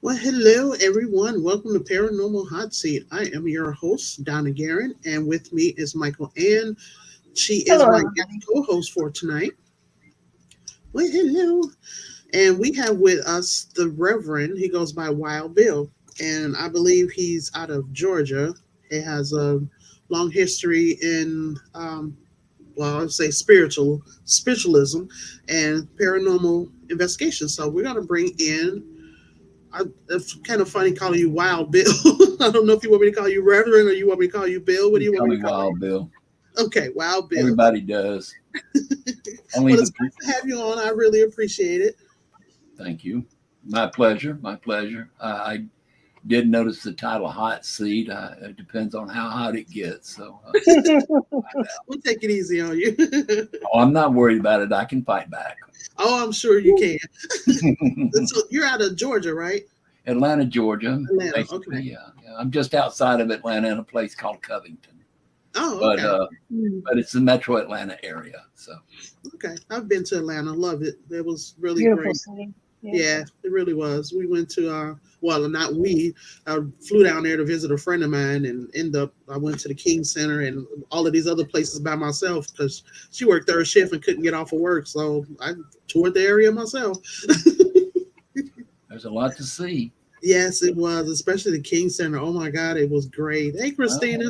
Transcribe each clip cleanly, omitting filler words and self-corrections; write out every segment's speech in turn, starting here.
Well, hello everyone. Welcome to Paranormal Hot Seat. I am your host, Donna Guerin, and with me is Michael Ann. She is my Hello. guest co-host for tonight. Well, hello. And we have with us the Reverend. He goes by Wild Bill, and I believe he's out of Georgia. He has a long history in, well, I'd say spiritualism and paranormal investigation. So we're going to bring in it's kind of funny calling you Wild Bill. I don't know if you want me to call you Reverend or you want me to call you Bill. What do You you want call me me to call you? Wild Bill. Okay, Wild Bill. Everybody does. Only Well, the it's nice to have you on. I really appreciate it. Thank you. My pleasure. My pleasure. I did notice the title "Hot Seat." It depends on how hot it gets. So, We'll take it easy on you. oh, I'm not worried about it. I can fight back. Oh, I'm sure you can. So you're out of Georgia, right? Atlanta, Georgia. Atlanta. Basically, Okay. yeah. I'm just outside of Atlanta in a place called Covington, Oh, but okay. but it's the Metro Atlanta area. So, Okay. I've been to Atlanta. Love it. It was really Beautiful great. city. Yeah. Yeah, it really was. We went to well, not we. I flew down there to visit a friend of mine, and I went to the King Center and all of these other places by myself because she worked third shift and couldn't get off of work. So I toured the area myself. there's a lot to see. Yes, it was, especially the King Center. Oh my God, it was great. Hey, Well, Christina.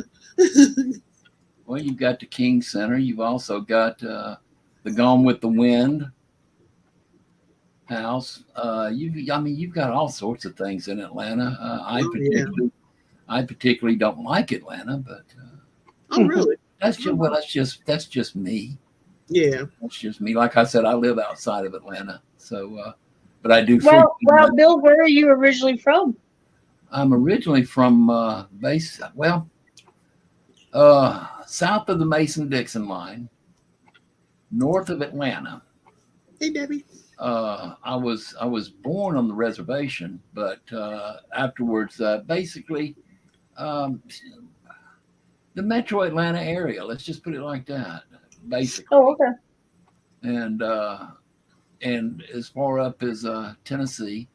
well, you've got the King Center. You've also got the Gone with the Wind house. You've got all sorts of things in Atlanta. Oh yeah. I particularly don't like Atlanta, but Oh really? Oh, that's just me. yeah. That's just me. Like I said, I live outside of Atlanta, so but I do Well, frequently. Bill, where are you originally from? I'm originally from south of the Mason Dixon line, north of Atlanta. Hey, Debbie. I was born on the reservation, but afterwards, basically, um, the Metro Atlanta area. Let's just put it like that, Oh, basically. okay. And as far up as Tennessee,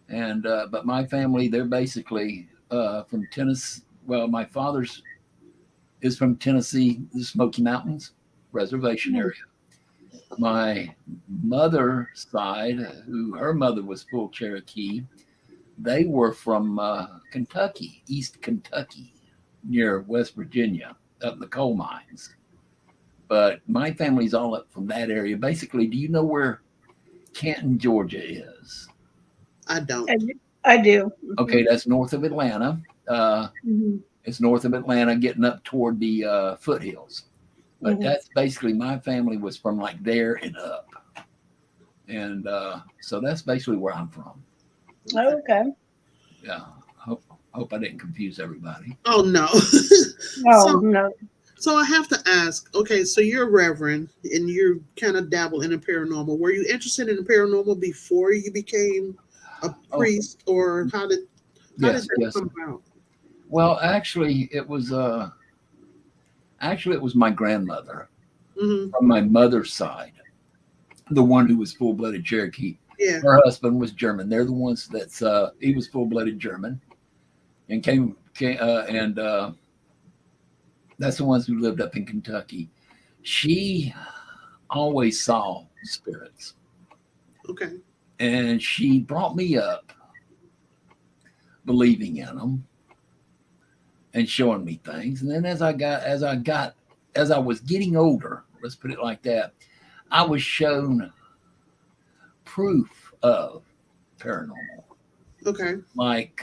and but my family, they're basically from Tennessee. Well, my father's is from Tennessee, the Smoky Mountains reservation Hmm. area. My mother's side, who her mother was full Cherokee, they were from Kentucky, East Kentucky, near West Virginia, up in the coal mines. But my family's all up from that area. Basically, do you know where Canton, Georgia is? I don't. I do. Okay, that's north of Atlanta. Uh, Hmm. it's north of Atlanta, getting up toward the foothills. But Hmm. that's basically my family was from like there and up, and so that's basically where I'm from. Okay. Okay. Yeah, hope I didn't confuse everybody. Oh no. No, So no. So I have to ask, okay, so you're a reverend and you kind of dabble in the paranormal. Were you interested in the paranormal before you became a Oh, priest, or how did yes, that yes. come about? Well, actually it was my grandmother Hmm. from my mother's side, the one who was full blooded Cherokee. Yeah. Her husband was German. They're the ones that's he was full blooded German and came and that's the ones who lived up in Kentucky. She always saw spirits, Okay. and she brought me up believing in them and showing me things. And then as I was getting older, let's put it like that, I was shown proof of paranormal. Okay. Like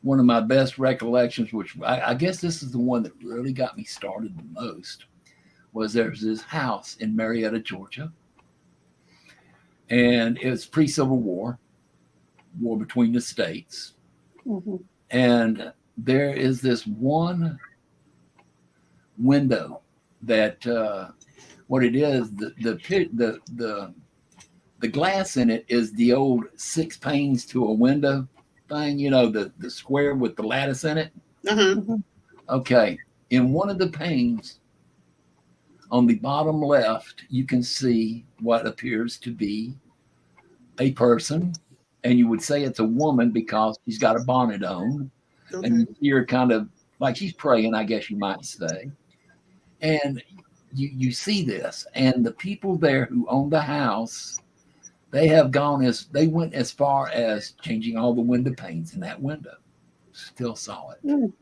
one of my best recollections, which I guess this is the one that really got me started the most, was there's this house in Marietta, Georgia, and it was pre-Civil War, war between the states, Hmm. and there is this one window that what it is the glass in it is the old six panes to a window thing, the square with the lattice in it. Uh huh. Hmm. Okay, in one of the panes on the bottom left, you can see what appears to be a person, and you would say it's a woman because she's got a bonnet on, Okay. and you see her kind of like she's praying, I guess you might say. And you see this, and the people there who own the house, they went as far as changing all the window panes in that window, still saw it. Mm.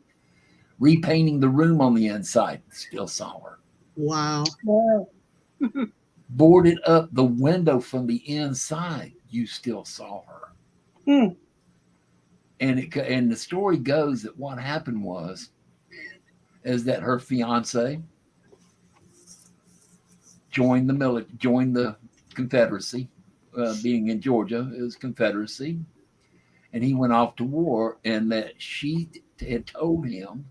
Repainting the room on the inside, still saw her. Wow. Wow. Boarded up the window from the inside, you still saw her. Mm. And the story goes that what happened is that her fiance joined the Confederacy, being in Georgia, it was Confederacy, and he went off to war, and that she had told him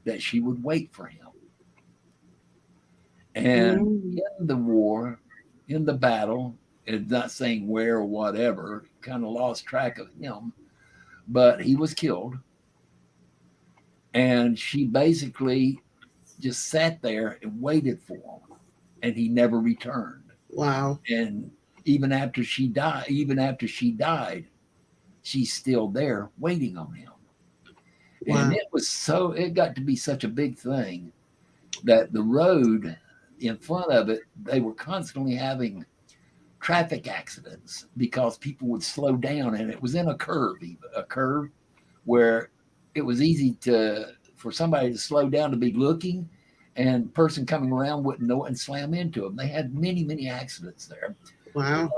that she would wait for him. And Mm. in the war, in the battle, and not saying where or whatever, kind of lost track of him, but he was killed. And she basically just sat there and waited for him, and he never returned. Wow. And even after she died, she's still there waiting on him. Wow. And it got to be such a big thing that the road in front of it, they were constantly having traffic accidents because people would slow down, and it was in a curve where it was easy for somebody to slow down to be looking, and person coming around wouldn't know it and slam into them. They had many accidents there. Wow.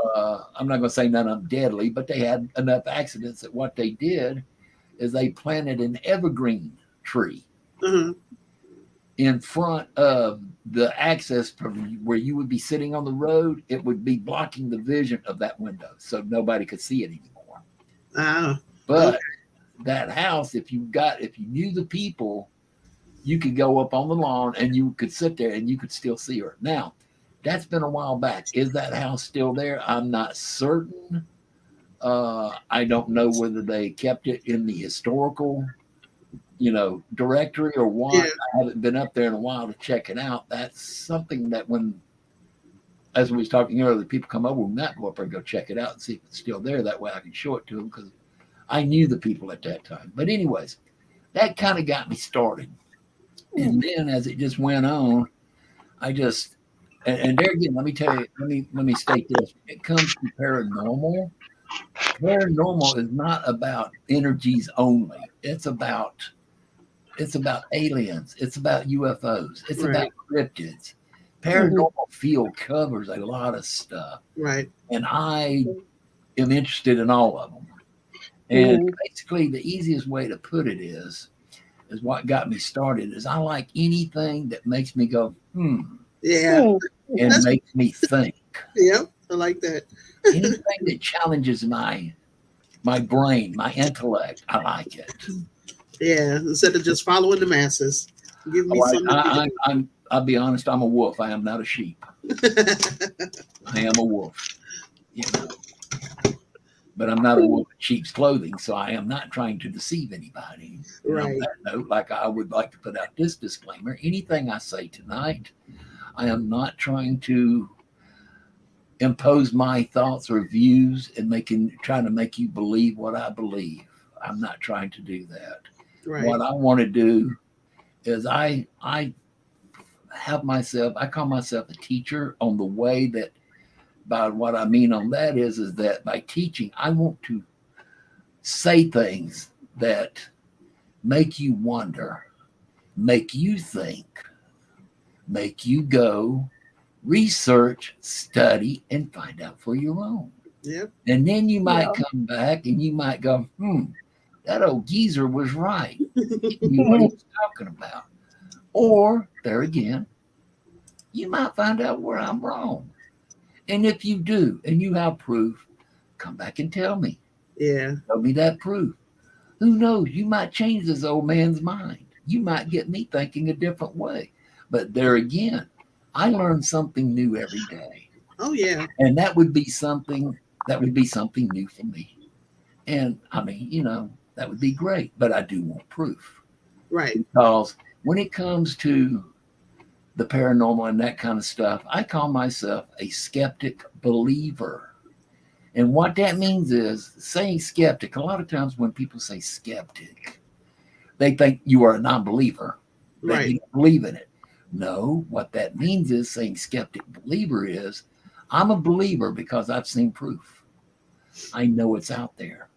I'm not going to say none of them deadly, but they had enough accidents that what they did is they planted an evergreen tree Uh-huh. in front of the access from where you would be sitting on the road. It would be blocking the vision of that window, so nobody could see it anymore. Ah. But that house, if you knew the people, you could go up on the lawn and you could sit there and you could still see her. Now, that's been a while back. Is that house still there? I'm not certain. I don't know whether they kept it in the historical, directory or what. Yeah. I haven't been up there in a while to check it out. That's something that as we was talking earlier, people come over, we might go up there and go check it out and see if it's still there. That way I can show it to them because I knew the people at that time. But anyways, that kind of got me started. And then as it just went on, and there again, let me tell you, let me state this. When it comes to paranormal is not about energies only. It's about aliens. It's about UFOs. It's Right. about cryptids. Paranormal field covers a lot of stuff. Right. And I am interested in all of them. And basically the easiest way to put it is what got me started is I like anything that makes me go, Yeah. and makes me think. Yep. I like that. Anything that challenges my brain, my intellect, I like it. Yeah. Instead of just following the masses. Give me something. I'll be honest, I'm a wolf. I am not a sheep. I am a wolf. But I'm not a wolf in sheep's clothing, so I am not trying to deceive anybody. And on that note, like I would like to put out this disclaimer, anything I say tonight, I am not trying to impose my thoughts or views and trying to make you believe what I believe. I'm not trying to do that. Right. What I want to do is I call myself a teacher on the way that, by what I mean on that is that by teaching, I want to say things that make you wonder, make you think, make you go research, study, and find out for your own. Yep. And then you might come back and you might go, that old geezer was right. He knew what he was talking about. Or there again, you might find out where I'm wrong. And if you do, and you have proof, come back and tell me. Yeah. Tell me that proof. Who knows? You might change this old man's mind. You might get me thinking a different way. But there again, I learn something new every day. Oh yeah. And that would be something new for me. And I mean, that would be great. But I do want proof. Right. Because when it comes to the paranormal and that kind of stuff, I call myself a skeptic believer. And what that means is saying skeptic. A lot of times when people say skeptic, they think you are a non-believer, that Right. you don't believe in it. No, what that means is saying skeptic believer is I'm a believer because I've seen proof. I know it's out there.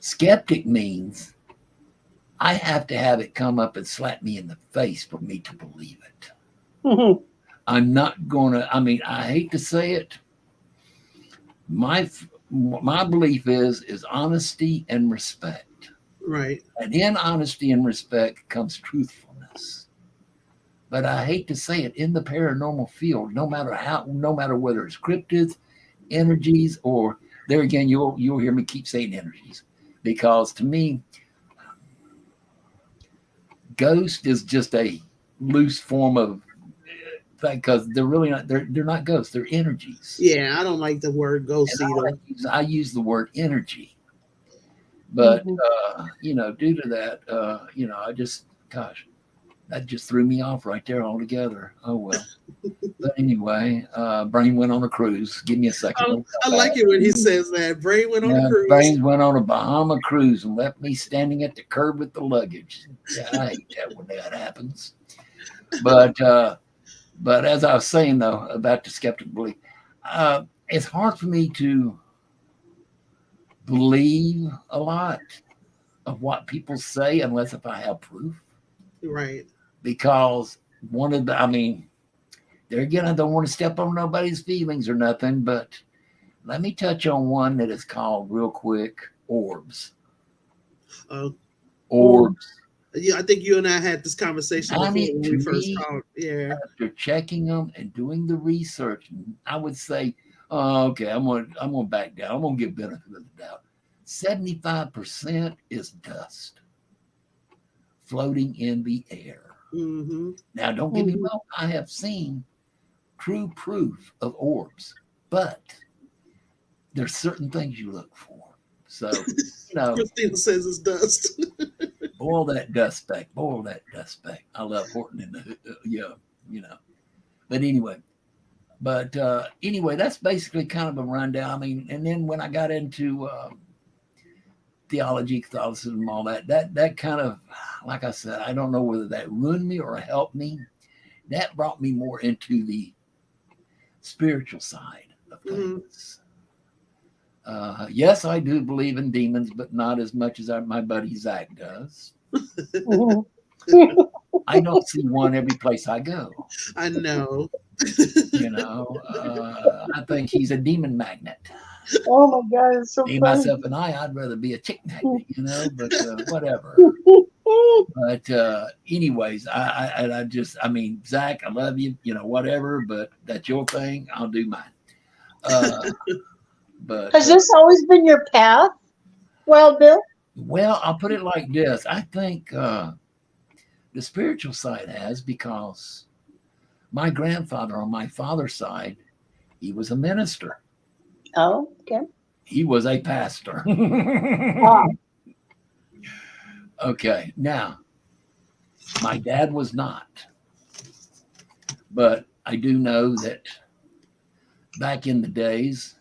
Skeptic means I have to have it come up and slap me in the face for me to believe it. Mhm. I'm not going to, I mean, I hate to say it. My belief is honesty and respect. Right. And in honesty and respect comes truthfulness. But I hate to say it, in the paranormal field, no matter whether it's cryptids, energies, or there again, you'll hear me keep saying energies, because to me, ghost is just a loose form of thing, because they're really not they're not ghosts, they're energies. Yeah, I don't like the word ghost And either. I use the word energy, but Mhm. due to that, I just, gosh, that just threw me off right there altogether. Oh well. But anyway, brain went on a cruise. Give me a second. It'll I come back. like it when he says that. Bray went on a Yeah, cruise. brains went on a Bahama cruise and left me standing at the curb with the luggage. Yeah, I hate that when that happens. But as I was saying though about the skeptic belief, it's hard for me to believe a lot of what people say unless if I have proof. Right. Because I mean, there again, I don't want to step on nobody's feelings or nothing, but let me touch on one that is called real quick orbs. Uh, Orbs. yeah, I think you and I had this conversation I before mean, when to we first me, called. Yeah. after checking them and doing the research, I would say, oh, okay, I'm gonna back down. I'm gonna give benefit of the doubt. 75% is dust floating in the air. Mm-hmm. Now, don't get me Mhm. wrong. I have seen true proof of orbs, but there's certain things you look for. So, Christina says it's dust. boil that dust back. Boil that dust back. I love Horton in the yeah, you know. But anyway, that's basically kind of a rundown. I mean, and then when I got into theology, Catholicism, all that kind of, like I said, I don't know whether that ruined me or helped me. That brought me more into the spiritual side of Mm-hmm. things. Yes, I do believe in demons, but not as much as my buddy Zach does. Mhm. I don't see one every place I go. I know. I think he's a demon magnet. Oh my God, it's so Me, funny. myself, and I'd rather be a chick magnet, but whatever. But anyways, I mean, Zach, I love you, whatever, but that's your thing. I'll do mine. Uh, but Has this always been your path, Wild Bill? well, I'll put it like this. I think the spiritual side has, because my grandfather on my father's side, he was a minister. Oh, okay. He was a pastor. Ah. Okay, now my dad was not, but I do know that back in the days,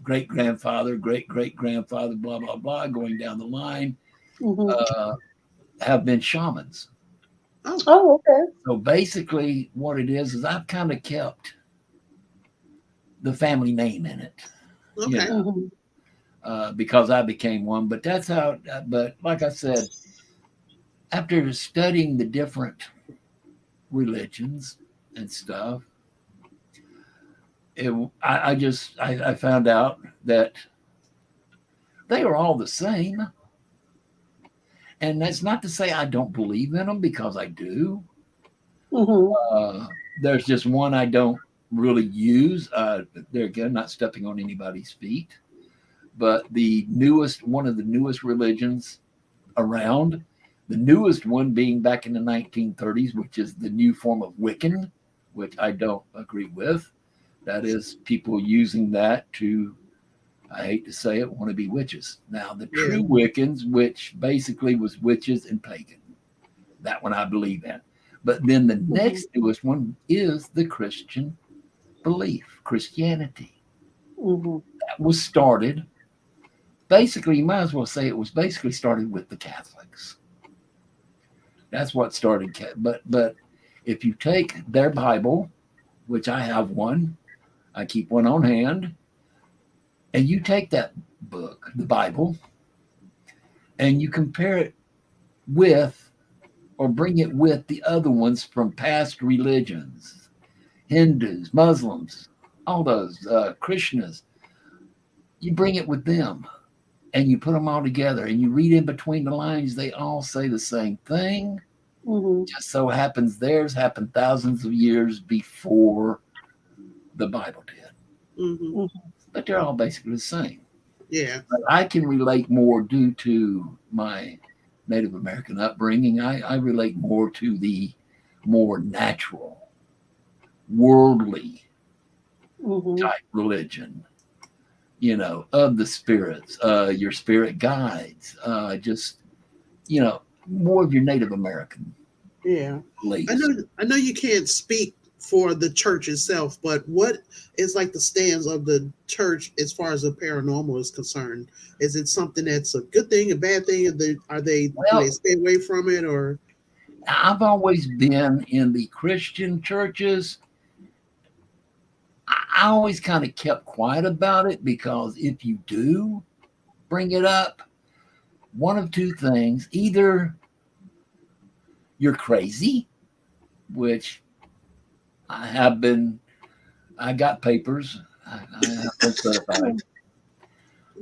great grandfather, great great grandfather, blah blah blah, going down the line, Mhm. uh, have been shamans. Oh, Oh, okay. So basically, what it is I've kind of kept the family name in it, you okay. know, Mhm. because I became one. But that's how. But like I said, after studying the different religions and stuff, I found out that they are all the same. And that's not to say I don't believe in them, because I do. Mhm. There's just one I don't really use. There again, not stepping on anybody's feet, but one of the newest religions around, the newest one being back in the 1930s, which is the new form of Wiccan, which I don't agree with. That is people using that to, I hate to say it, want to be witches. Now, the Yeah. true Wiccans, which basically was witches and pagan, that one I believe in. But then the Mhm. next newest one is the Christian belief, Christianity. Mm-hmm. That was started. Basically, you might as well say it was basically started with the Catholics. That's what started. But if you take their Bible, which I have one, I keep one on hand, and you take that book, the Bible, and you compare it with or bring it with the other ones from past religions, Hindus, Muslims, all those, Krishnas, you bring it with them and you put them all together and you read in between the lines, they all say the same thing. Mm-hmm. Just so happens theirs happened thousands of years before the Bible did. Hmm. But they're all basically the same. Yeah. But I can relate more due to my Native American upbringing. I relate more to the more natural, worldly Mm-hmm. type religion, of the spirits, your spirit guides, just, more of your Native American Yeah. I beliefs. know. I know you can't speak for the church itself, but what is like the stance of the church as far as the paranormal is concerned? Is it something that's a good thing, a bad thing? Do they Well, stay away from it, or I've always been in the Christian churches. I always kind of kept quiet about it because if you do bring it up, one of two things: either you're crazy, which I have been, I got papers, I have been certified.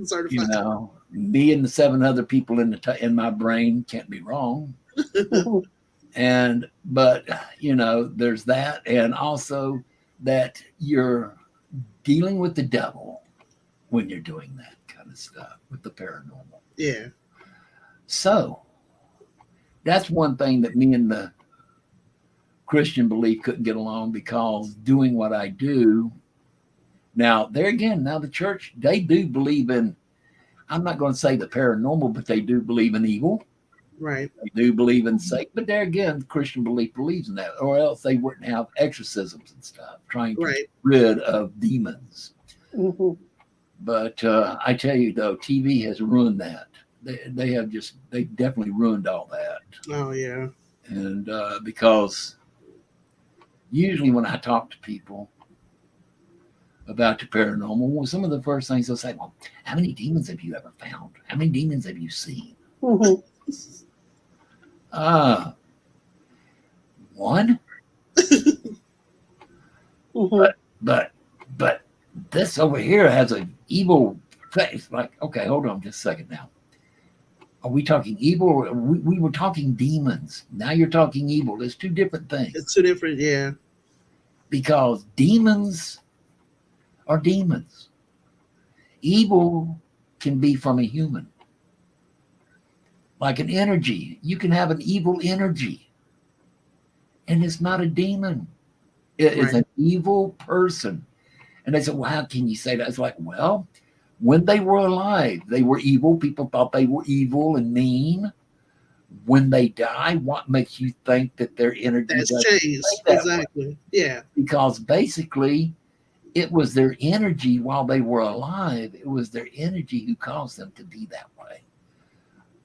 certified? Me and the seven other people in my brain can't be wrong. Mm-hmm. But there's that, and also that you're dealing with the devil when you're doing that kind of stuff with the paranormal. Yeah. So that's one thing that me and the Christian belief couldn't get along, because doing what I do now, there again, now the church, they do believe in, I'm not going to say the paranormal, but they do believe in evil. Right. They do believe in Satan, but there again, Christian belief believes in that, or else they wouldn't have exorcisms and stuff trying to Right. get rid of demons. Mm-hmm. But I tell you though, TV has ruined that. They definitely ruined all that. Oh yeah. And because usually when I talk to people about the paranormal, well, some of the first things they'll say, well, how many demons have you ever found? How many demons have you seen? Mm-hmm. Uh, one. Mm-hmm. But but this over here has an evil face. Like, okay, hold on just a second now. Are we talking evil? Or we were talking demons. Now you're talking evil. There's two different It's things, two different. Yeah. because demons are demons. Evil can be from a human, like an energy. You can have an evil energy, and it's not a demon. It's Right. an evil person. And they said, well, how can you say that? It's like, well, when they were alive, they were evil. People thought they were evil and mean. When they die, what makes you think that their energy That's doesn't stay changed. that way? Exactly. Yeah. Because basically, it was their energy while they were alive. It was their energy who caused them to be that way.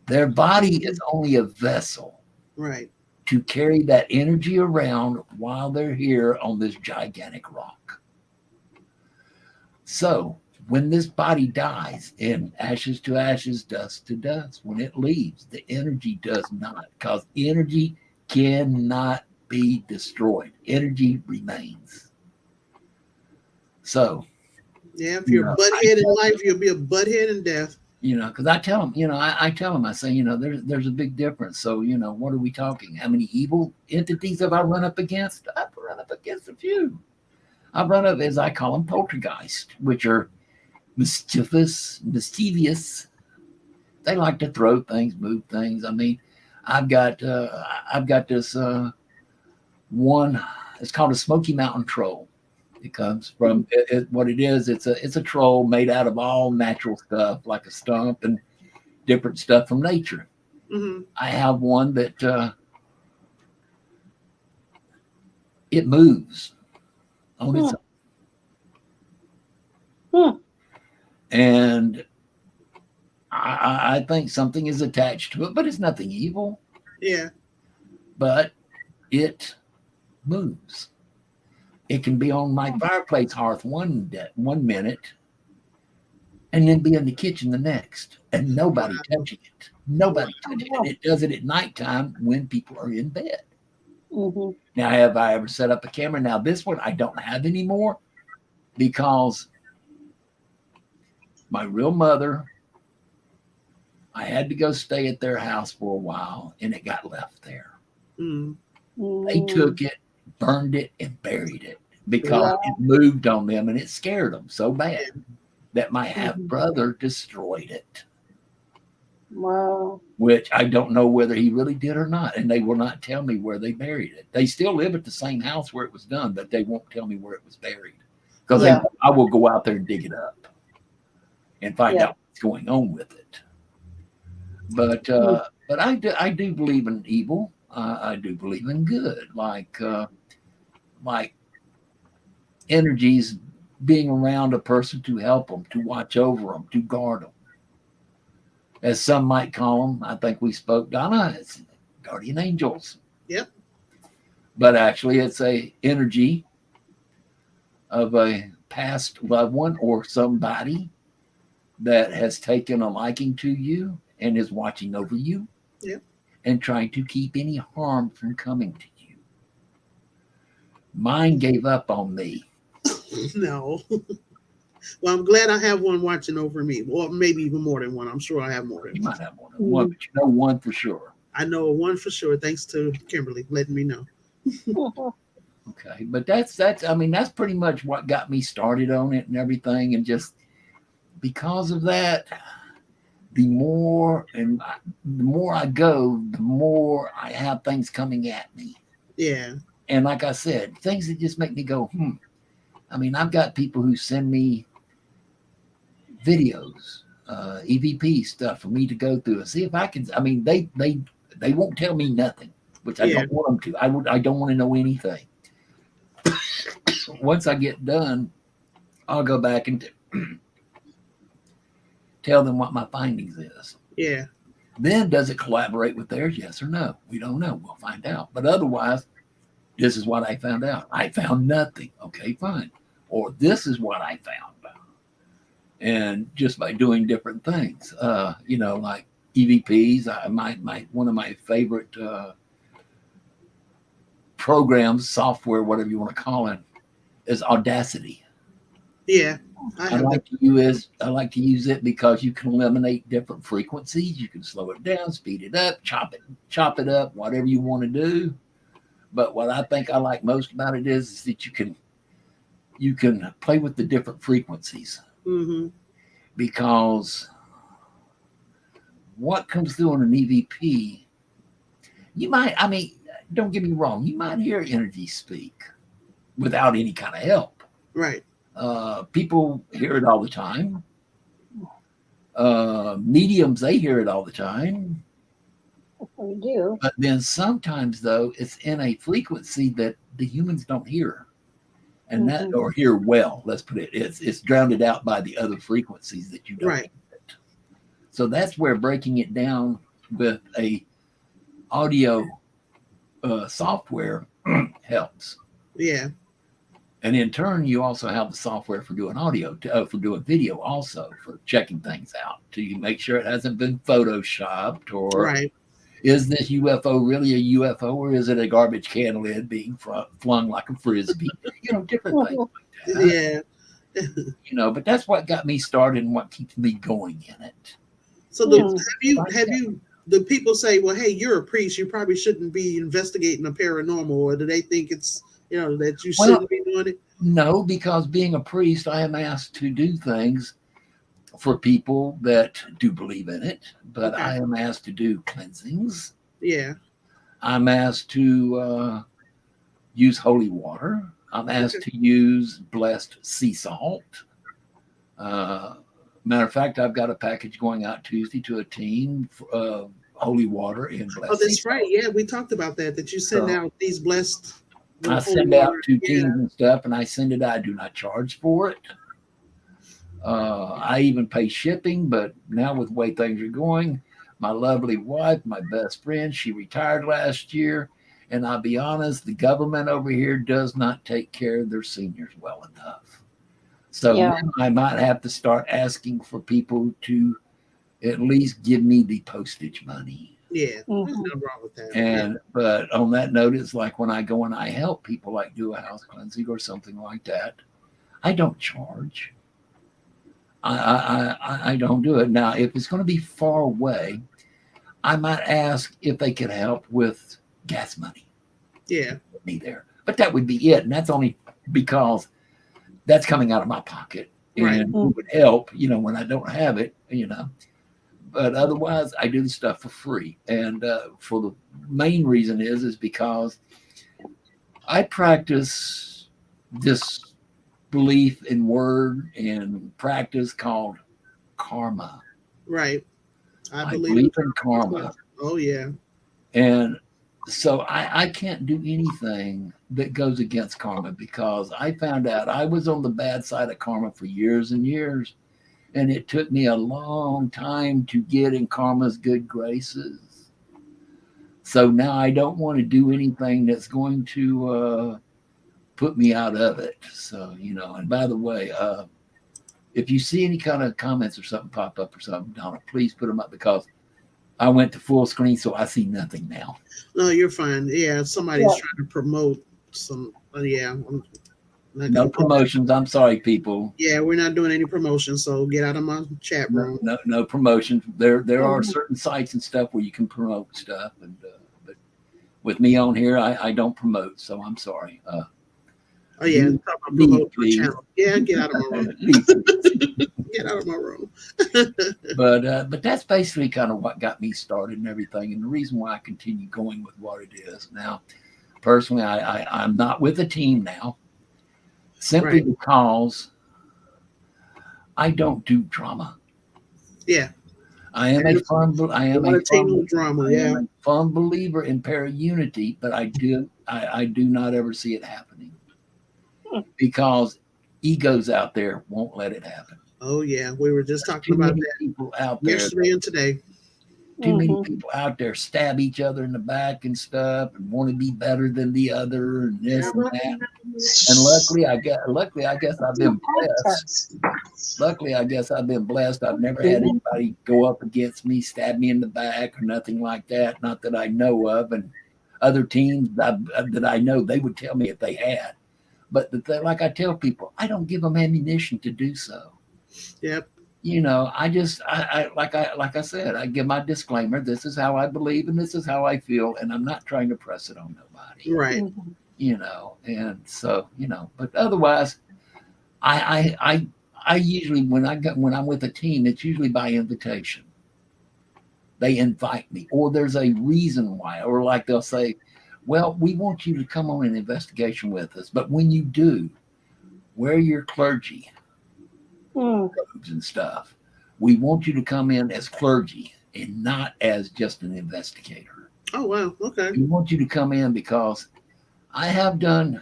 Their body is only a vessel Right. to carry that energy around while they're here on this gigantic rock. So when this body dies, and ashes to ashes, dust to dust, when it leaves, the energy does not, because energy cannot be destroyed. Energy remains. So, Yeah. If you're a butthead in life, you'll be a butthead in death. because I tell them, I tell them, I say, there's a big difference. So, what are we talking? How many evil entities have I run up against? I've run up against a few. I've run up, as I call them, poltergeists, which are mischievous. They like to throw things, move things. I mean, I've got this one. It's called a Smoky Mountain troll. It comes from what it is. It's a troll made out of all natural stuff, like a stump and different stuff from nature. Hmm. I have one that it moves on its own. And I think something is attached to it, but it's nothing evil. Yeah. But it moves. It can be on my fireplace hearth one minute, and then be in the kitchen the next, and nobody touching it. Nobody touching it. And it does it at nighttime when people are in bed. Mhm. Now, have I ever set up a camera? Now, this one I don't have anymore because my real mother, I had to go stay at their house for a while, and it got left there. Mm. They took it, burned it, and buried it because Wow. it moved on them, and it scared them so bad that my half Mhm. brother destroyed it. Wow. Which I don't know whether he really did or not. And they will not tell me where they buried it. They still live at the same house where it was done, but they won't tell me where it was buried. Because Yeah. I will go out there and dig it up and find Yeah. out what's going on with it. But I do believe in evil. I do believe in good, like energies being around a person to help them, to watch over them, to guard them. As some might call them, I think we spoke, Donna, it's guardian angels. Yep. But actually, it's a energy of a past loved one or somebody that has taken a liking to you and is watching over you. Yep. And trying to keep any harm from coming to you. Mine gave up on me. No. Well, I'm glad I have one watching over me, or maybe even more than one. I'm sure I have more than You one. might have more than one, but you know one for sure. I know one for sure, thanks to Kimberly letting me know. Okay, but that's I mean that's pretty much what got me started on it and everything, and just because of that, the more I go, the more I have things coming at me. Yeah. And like I said, things that just make me go, I mean, I've got people who send me videos, EVP stuff for me to go through and see if I can. I mean, they won't tell me nothing, which I don't want them to. I don't want to know anything. Once I get done, I'll go back and tell them what my findings is. Yeah. Then does it collaborate with theirs? Yes or no? We don't know. We'll find out. But otherwise, this is what I found out. I found nothing. Okay, fine. Or this is what I found. And just by doing different things, like EVPs, one of my favorite programs, software, whatever you want to call it, is Audacity. Yeah. I like to use it because you can eliminate different frequencies. You can slow it down, speed it up, chop it up, whatever you want to do. But what I think I like most about it is that you can play with the different frequencies. Mm-hmm. Because what comes through on an EVP, don't get me wrong, you might hear energy speak without any kind of help. Right. People hear it all the time. Mediums, they hear it all the time. We do. But then sometimes, though, it's in a frequency that the humans don't hear. And that, or hear well, let's put it, it's drowned out by the other frequencies that you don't Right. get. So that's where breaking it down with a audio software helps. Yeah. And in turn, you also have the software for doing audio, for doing video, also for checking things out to make sure it hasn't been photoshopped, or Right. is this UFO really a UFO, or is it a garbage can lid being flung like a frisbee? Different things like that. Yeah. But that's what got me started and what keeps me going in it. So have you the people say, well, hey, you're a priest, you probably shouldn't be investigating a paranormal, or do they think it's that you shouldn't be doing it? No, because being a priest, I am asked to do things for people that do believe in it, but I am asked to do cleansings. Yeah. I'm asked to use holy water. I'm asked to use blessed sea salt. Matter of fact, I've got a package going out Tuesday to a team of holy water and blessed. Oh, that's right. Yeah, we talked about that you send out these blessed. I send out to teams and stuff, and I send it out. I do not charge for it. I even pay shipping, but now with the way things are going, my lovely wife, my best friend, she retired last year. And I'll be honest, the government over here does not take care of their seniors well enough. So Yeah. now I might have to start asking for people to at least give me the postage money. Yeah, there's Mhm. nothing wrong with that. And but on that note, it's like when I go and I help people, like do a house cleansing or something like that, I don't charge. I don't do it. Now, if it's going to be far away, I might ask if they could help with gas money. Yeah, Put me there, but that would be it, and that's only because that's coming out of my pocket, right. and it would help, when I don't have it. But otherwise, I do the stuff for free, and for the main reason is because I practice this belief in word and practice called karma. Right. I I believe in believe in karma. Oh yeah. And so I can't do anything that goes against karma because I found out I was on the bad side of karma for years and years. And it took me a long time to get in karma's good graces. So now I don't want to do anything that's going to put me out of it. So, and by the way, if you see any kind of comments or something pop up or something, Donna, please put them up because I went to full screen, so I see nothing now. No, you're fine. Yeah, somebody's Yeah. trying to promote some. Yeah, I'm not No gonna. promotions. I'm sorry, people. Yeah, we're not doing any promotion, so get out of my chat room. No promotions. There are Mhm. certain sites and stuff where you can promote stuff, and but with me on here, I don't promote, so I'm sorry. Oh yeah, Leave, talk about leave, promote my please. channel. Yeah, get out of my room. Leave, please. Get out of my room. But that's basically kind of what got me started and everything, and the reason why I continue going with what it is. Now, personally, I'm not with a team now, simply Right. because I don't do drama. Yeah. I am a There's firm. a lot of team drama. I Yeah. am a firm believer in para unity, but I do not ever see it happening because egos out there won't let it happen. Oh yeah, we were just There's talking too about many that people out there. yesterday and today. Too many Mhm. people out there stab each other in the back and stuff, and want to be better than the other, and this and that. And luckily, I guess I've been blessed. Luckily, I guess I've been blessed. I've never had anybody go up against me, stab me in the back, or nothing like that. Not that I know of. And other teams that I know, they would tell me if they had. But like I tell people, I don't give them ammunition to do so. Yep. Like I said, I give my disclaimer. This is how I believe, and this is how I feel, and I'm not trying to press it on nobody. Right. Mhm. And so but otherwise, I usually when I'm with a team, it's usually by invitation. They invite me, or there's a reason why, or like they'll say, "Well, we want you to come on an investigation with us, but when you do, wear your clergy Mm. robes and stuff. We want you to come in as clergy and not as just an investigator. Oh wow. Okay. We want you to come in because I have done,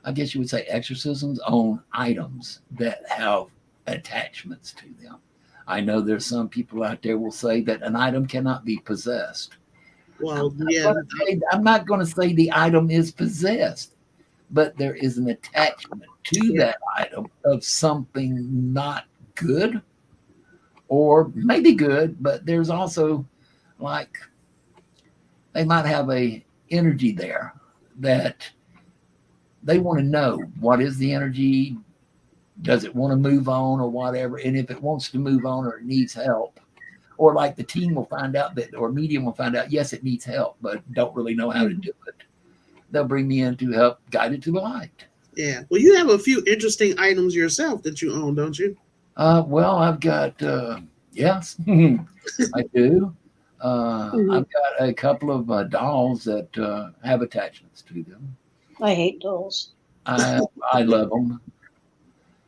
I guess you would say, exorcisms on items that have attachments to them. I know there's some people out there will say that an item cannot be possessed. Well, yeah. I'm not going to say the item is possessed, but there is an attachment to Yeah. that item of something not good or maybe good, but there's also like they might have a energy there that they want to know what is the energy, does it want to move on or whatever, and if it wants to move on or it needs help, or like the team will find out that, or medium will find out, yes, it needs help, but don't really know how to do it. They'll bring me in to help guide it to the light. Yeah. Well, you have a few interesting items yourself that you own, don't you? Well, I've got, yes, I do. I've got a couple of dolls that have attachments to them. I hate dolls. I love them.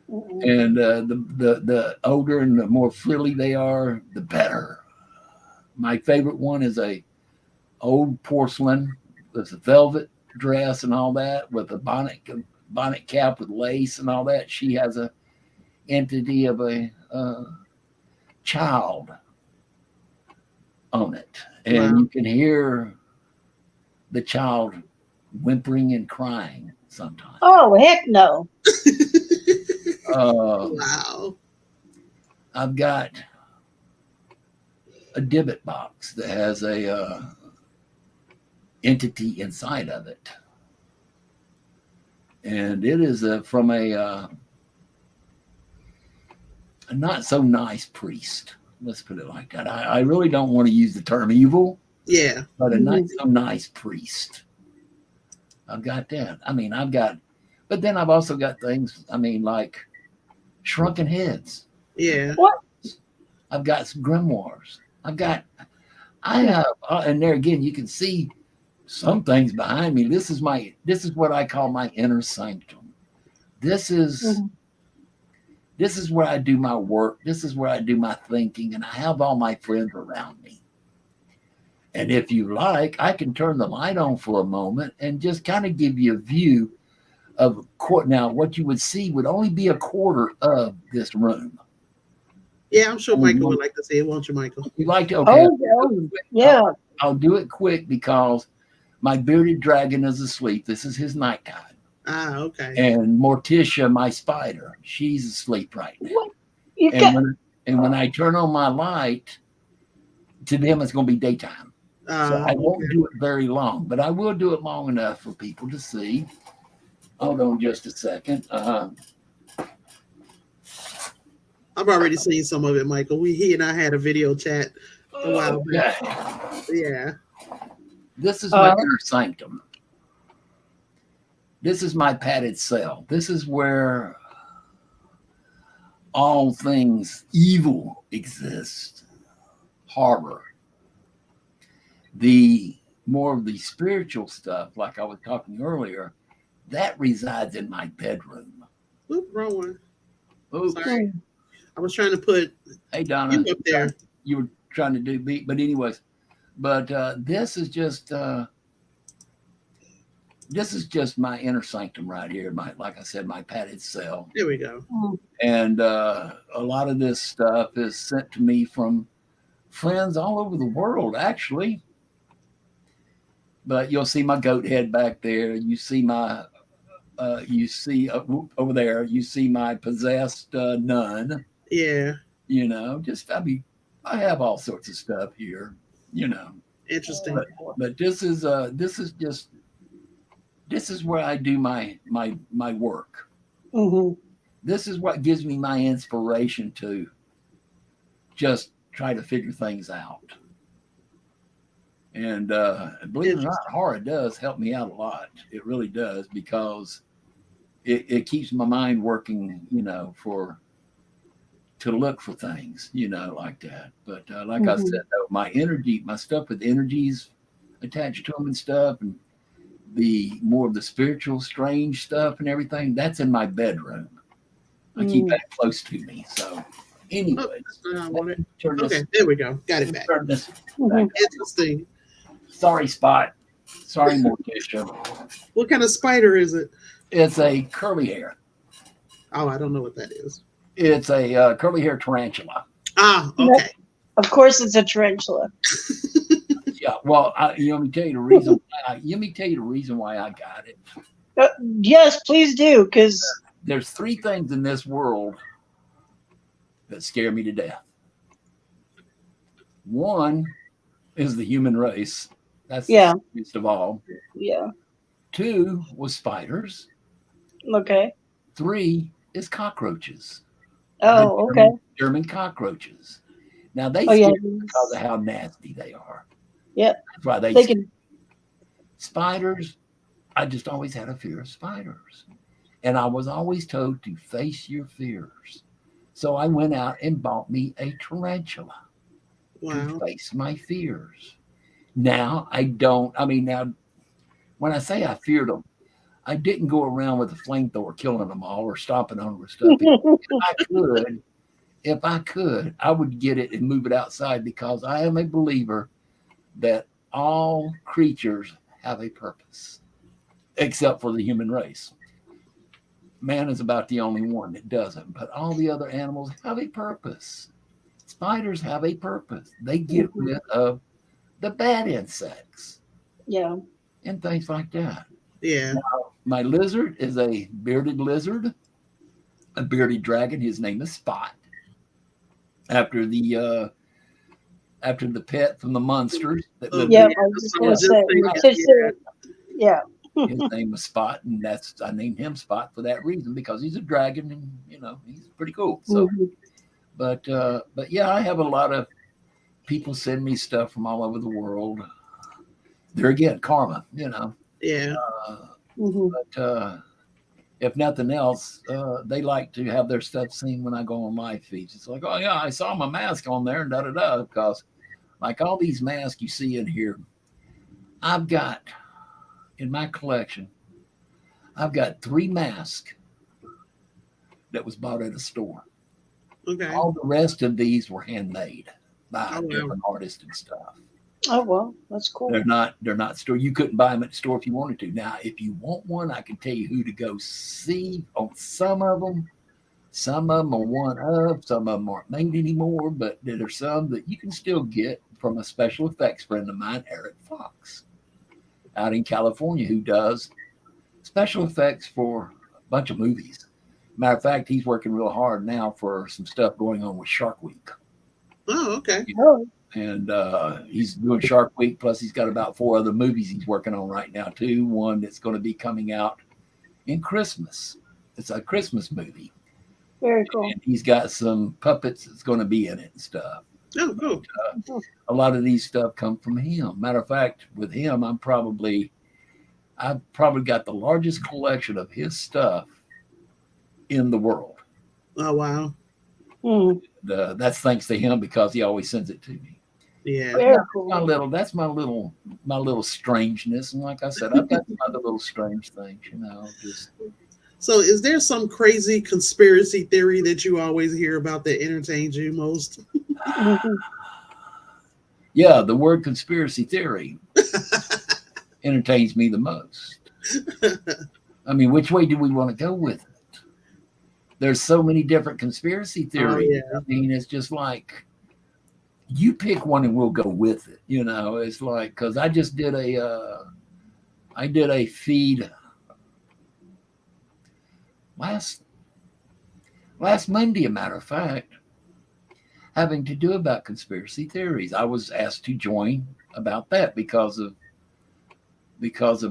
Mm-mm. And the older and the more frilly they are, the better. My favorite one is a old porcelain with a velvet dress and all that, with a bonnet cap with lace and all that. She has a entity of a child on it, and Wow. you can hear the child whimpering and crying sometimes. Oh, heck no. Wow. I've got a divot box that has a entity inside of it, and it is from a not so nice priest. Let's put it like that. I really don't want to use the term evil, Yeah. but a not Mhm. so nice priest. I've got that. I mean, but then I've also got things, I mean, like shrunken heads. Yeah. What? I've got some grimoires. I have, and there again, you can see some things behind me. This is what I call my inner sanctum. This is, Mhm. this is where I do my work. This is where I do my thinking, and I have all my friends around me. And if you like, I can turn the light on for a moment and just kind of give you a view of now what you would see would only be a quarter of this room. Yeah, I'm sure I mean, Michael would like to see it, won't you, Michael? You like to? Okay, Oh, yeah. I'll do it quick because my bearded dragon is asleep. This is his nighttime. Ah, okay. And Morticia, my spider, she's asleep right now. What? You And got. when I turn on my light, to them it's going to be daytime. So I won't Okay. do it very long, but I will do it long enough for people to see. Hold on just a second. I've already seen some of it, Michael. He and I had a video chat a while back. Okay. Yeah. This is my inner sanctum. This is my padded cell. This is where all things evil exist. Horror. The more of the spiritual stuff, like I was talking earlier, that resides in my bedroom. Oop, wrong one. Oops. Sorry. I was trying to put Hey, Donna. you up there. You were trying to do beat, but anyways, but this is just my inner sanctum right here. Like I said, my padded cell. There we go. And a lot of this stuff is sent to me from friends all over the world, actually. But you'll see my goat head back there. You see my, over there. You see my possessed nun. Yeah. You know, I have all sorts of stuff here. You know, Interesting. but this is where I do my work. Mm-hmm. This is what gives me my inspiration to just try to figure things out. And believe it or not, horror does help me out a lot. It really does, because it keeps my mind working, you know, to look for things, you know, like that. But like I said, though, my stuff with energies attached to them and stuff, and the more of the spiritual, strange stuff and everything, that's in my bedroom. I keep that close to me. So, anyways, I want it. turn this. Okay, there we go. Got it back. Turn this back. Interesting. Sorry, Spot. Sorry, Morticia. What kind of spider is it? It's a curly hair. Oh, I don't know what that is. It's a curly hair tarantula. Ah, okay. Of course, it's a tarantula. Yeah. Well, let me tell you the reason. Let me tell you the reason why I got it. Yes, please do, because There's three things in this world that scare me to death. One is the human race. That's the scariest of all. Yeah. Two was spiders. Okay. Three is cockroaches. Oh, okay. German cockroaches. Now they scare me because of how nasty they are. Yeah. That's why they can. Spiders. I just always had a fear of spiders. And I was always told to face your fears. So I went out and bought me a tarantula to face my fears. Now now when I say I feared them, I didn't go around with a flamethrower killing them all or stomping on them or stuff. If I could, I would get it and move it outside, because I am a believer that all creatures have a purpose, except for the human race. man is about the only one that doesn't, but all the other animals have a purpose. Spiders have a purpose. They get rid of the bad insects Yeah. and things like that. Yeah. My lizard is a bearded lizard, a bearded dragon. His name is Spot. After the pet from the monsters that lived Yeah, in I was just I gonna was say. just You thinking, just said, yeah. his name was Spot, and I named him Spot for that reason because he's a dragon, and he's pretty cool. So, Mhm. but yeah, I have a lot of people send me stuff from all over the world. There again, karma, Yeah. Mhm. But if nothing else, they like to have their stuff seen when I go on live feeds. It's like, oh yeah, I saw my mask on there and da da da. Because like all these masks you see in here, I've got in my collection, I've got 3 masks that was bought at a store. Okay. All the rest of these were handmade by Oh, wow. different artists and stuff. Oh well, that's cool. They're not store. You couldn't buy them at the store if you wanted to. Now, if you want one, I can tell you who to go see on some of them. Some of them are one of, some of them aren't made anymore, but there are some that you can still get from a special effects friend of mine, Eric Fox, out in California, who does special effects for a bunch of movies. Matter of fact, he's working real hard now for some stuff going on with Shark Week. Oh, okay. Oh, And he's doing Shark Week, plus he's got about 4 other movies he's working on right now, too. One that's going to be coming out in Christmas. It's a Christmas movie. very cool. And he's got some puppets that's going to be in it and stuff. Oh, cool. A lot of these stuff come from him. Matter of fact, with him, I've probably got the largest collection of his stuff in the world. Oh, wow. Mm, That's thanks to him because he always sends it to me. Yeah. very cool. That's my little strangeness. And like I said, I've got some other little strange things, just So, is there some crazy conspiracy theory that you always hear about that entertains you most? Mhm. yeah, the word conspiracy theory entertains me the most. I mean, which way do we want to go with it? There's so many different conspiracy theories. yeah. I mean, it's just like you pick one and we'll go with it. It's like because I just did a feed last Monday, a matter of fact, having to do about conspiracy theories. I was asked to join about that because of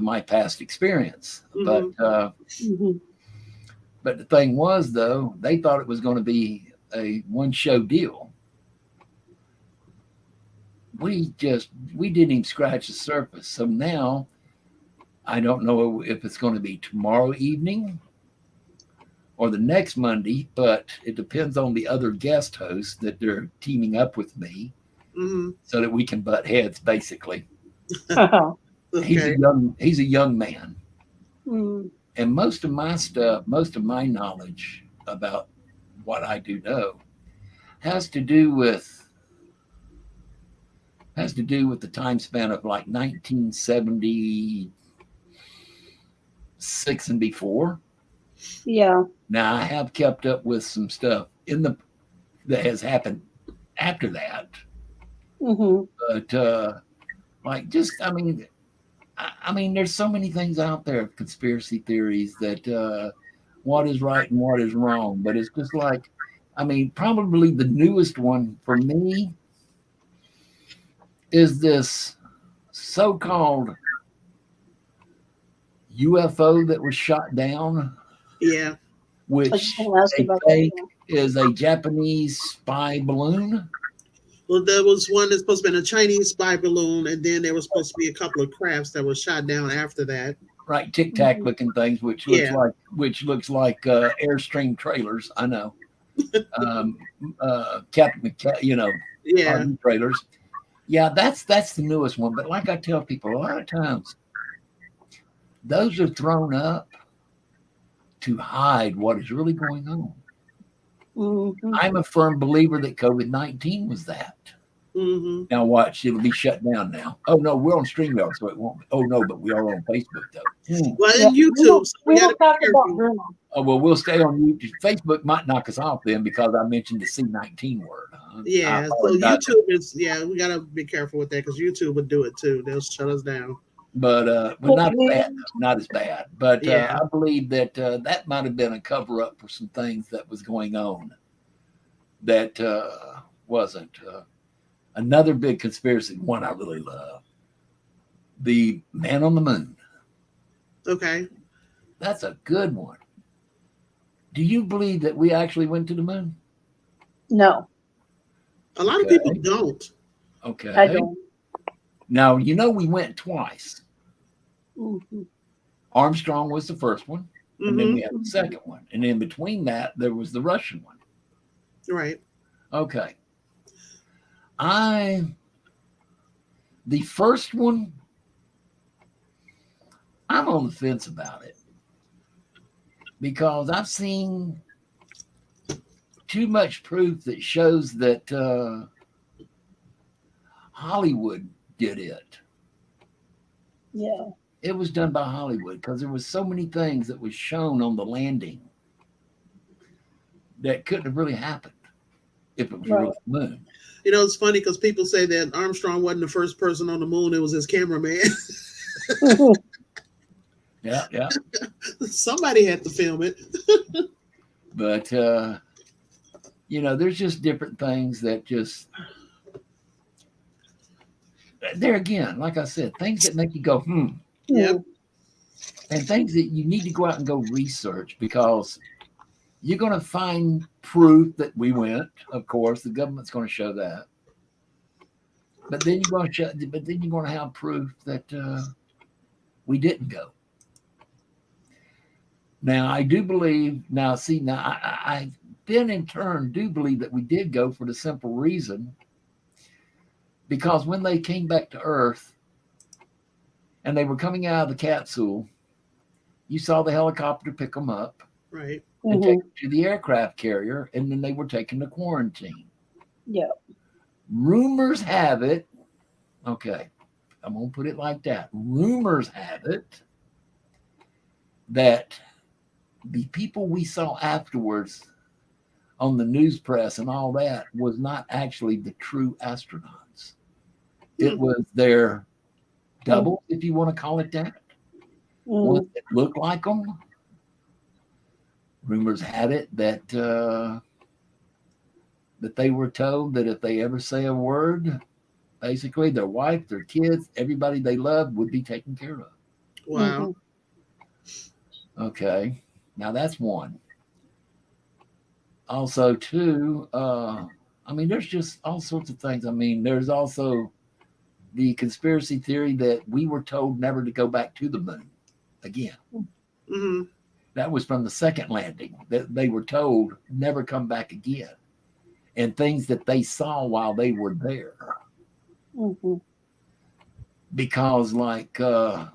my past experience. Mhm. Mhm. But the thing was, though, they thought it was going to be a one show deal. We didn't even scratch the surface. So now I don't know if it's going to be tomorrow evening or the next Monday, but it depends on the other guest hosts that they're teaming up with me Mhm. so that we can butt heads, basically. Okay. He's a young man. Mm, And most of my knowledge about what I do know has to do with the time span of like 1976 and before. yeah. Now I have kept up with some stuff that has happened after that, Hmm. but I mean, there's so many things out there, conspiracy theories that what is right and what is wrong. But it's just like, I mean, probably the newest one for me is this so-called UFO that was shot down, Yeah. I was which just gonna ask they about think that. is a Japanese spy balloon. Well, there was one that's supposed to be a Chinese spy balloon, and then there was supposed to be a couple of crafts that were shot down after that. Right, tic tac looking things, which Yeah. looks like Airstream trailers. I know, Captain, Yeah. RV trailers. Yeah, that's the newest one. But like I tell people, a lot of times those are thrown up to hide what is really going on. Mhm. I'm a firm believer that COVID-19 was that. Mm-hmm. Now watch, it'll be shut down now. Oh no, we're on StreamYard, so it won't. Oh no, but we are on Facebook though. Well, Yeah, and YouTube, so we we got will to be talk about careful. Bruno. Oh well, we'll stay on YouTube. Facebook might knock us off then because I mentioned the C19 word. I Yeah, so apologize. YouTube is, yeah, we got to be careful with that because YouTube would do it too. They'll shut us down. But not as bad. Not as bad. But Yeah. I believe that that might have been a cover up for some things that was going on. That wasn't another big conspiracy. One I really love. The Man on the Moon. Okay. That's a good one. Do you believe that we actually went to the moon? No, A lot of Okay. people don't. Okay. I don't. Now, we went twice. Mm-hmm. Armstrong was the first one, and then Mm-hmm. we had the second one. And in between that, there was the Russian one. Right. Okay. The first one, I'm on the fence about it because I've seen too much proof that shows that Hollywood did it. Yeah. It was done by Hollywood because there was so many things that was shown on the landing that couldn't have really happened if it was Right. really the moon. You know, it's funny because people say that Armstrong wasn't the first person on the moon; it was his cameraman. Yeah. Somebody had to film it. But there's just different things that just there again, like I said, things that make you go, Yep. and things that you need to go out and go research because you're going to find proof that we went. Of course, the government's going to show that, but then you're going to have proof that we didn't go. Now, I do believe. Now, I then in turn do believe that we did go for the simple reason because when they came back to Earth and they were coming out of the capsule, you saw the helicopter pick them up Right. and take them to the aircraft carrier, and then they were taken to quarantine. Yeah. Rumors have it, okay, I'm going to put it like that. Rumors have it that the people we saw afterwards on the news press and all that was not actually the true astronauts. It was their double, if you want to call it that. Ones that looked like them. Rumors had it that that they were told that if they ever say a word, basically their wife, their kids, everybody they love would be taken care of. Wow. Okay, now that's one. Also, two, there's just all sorts of things. There's also the conspiracy theory that we were told never to go back to the moon again. Mm-hmm. That was from the second landing, that they were told never come back again, and things that they saw while they were there. Because, like, I'll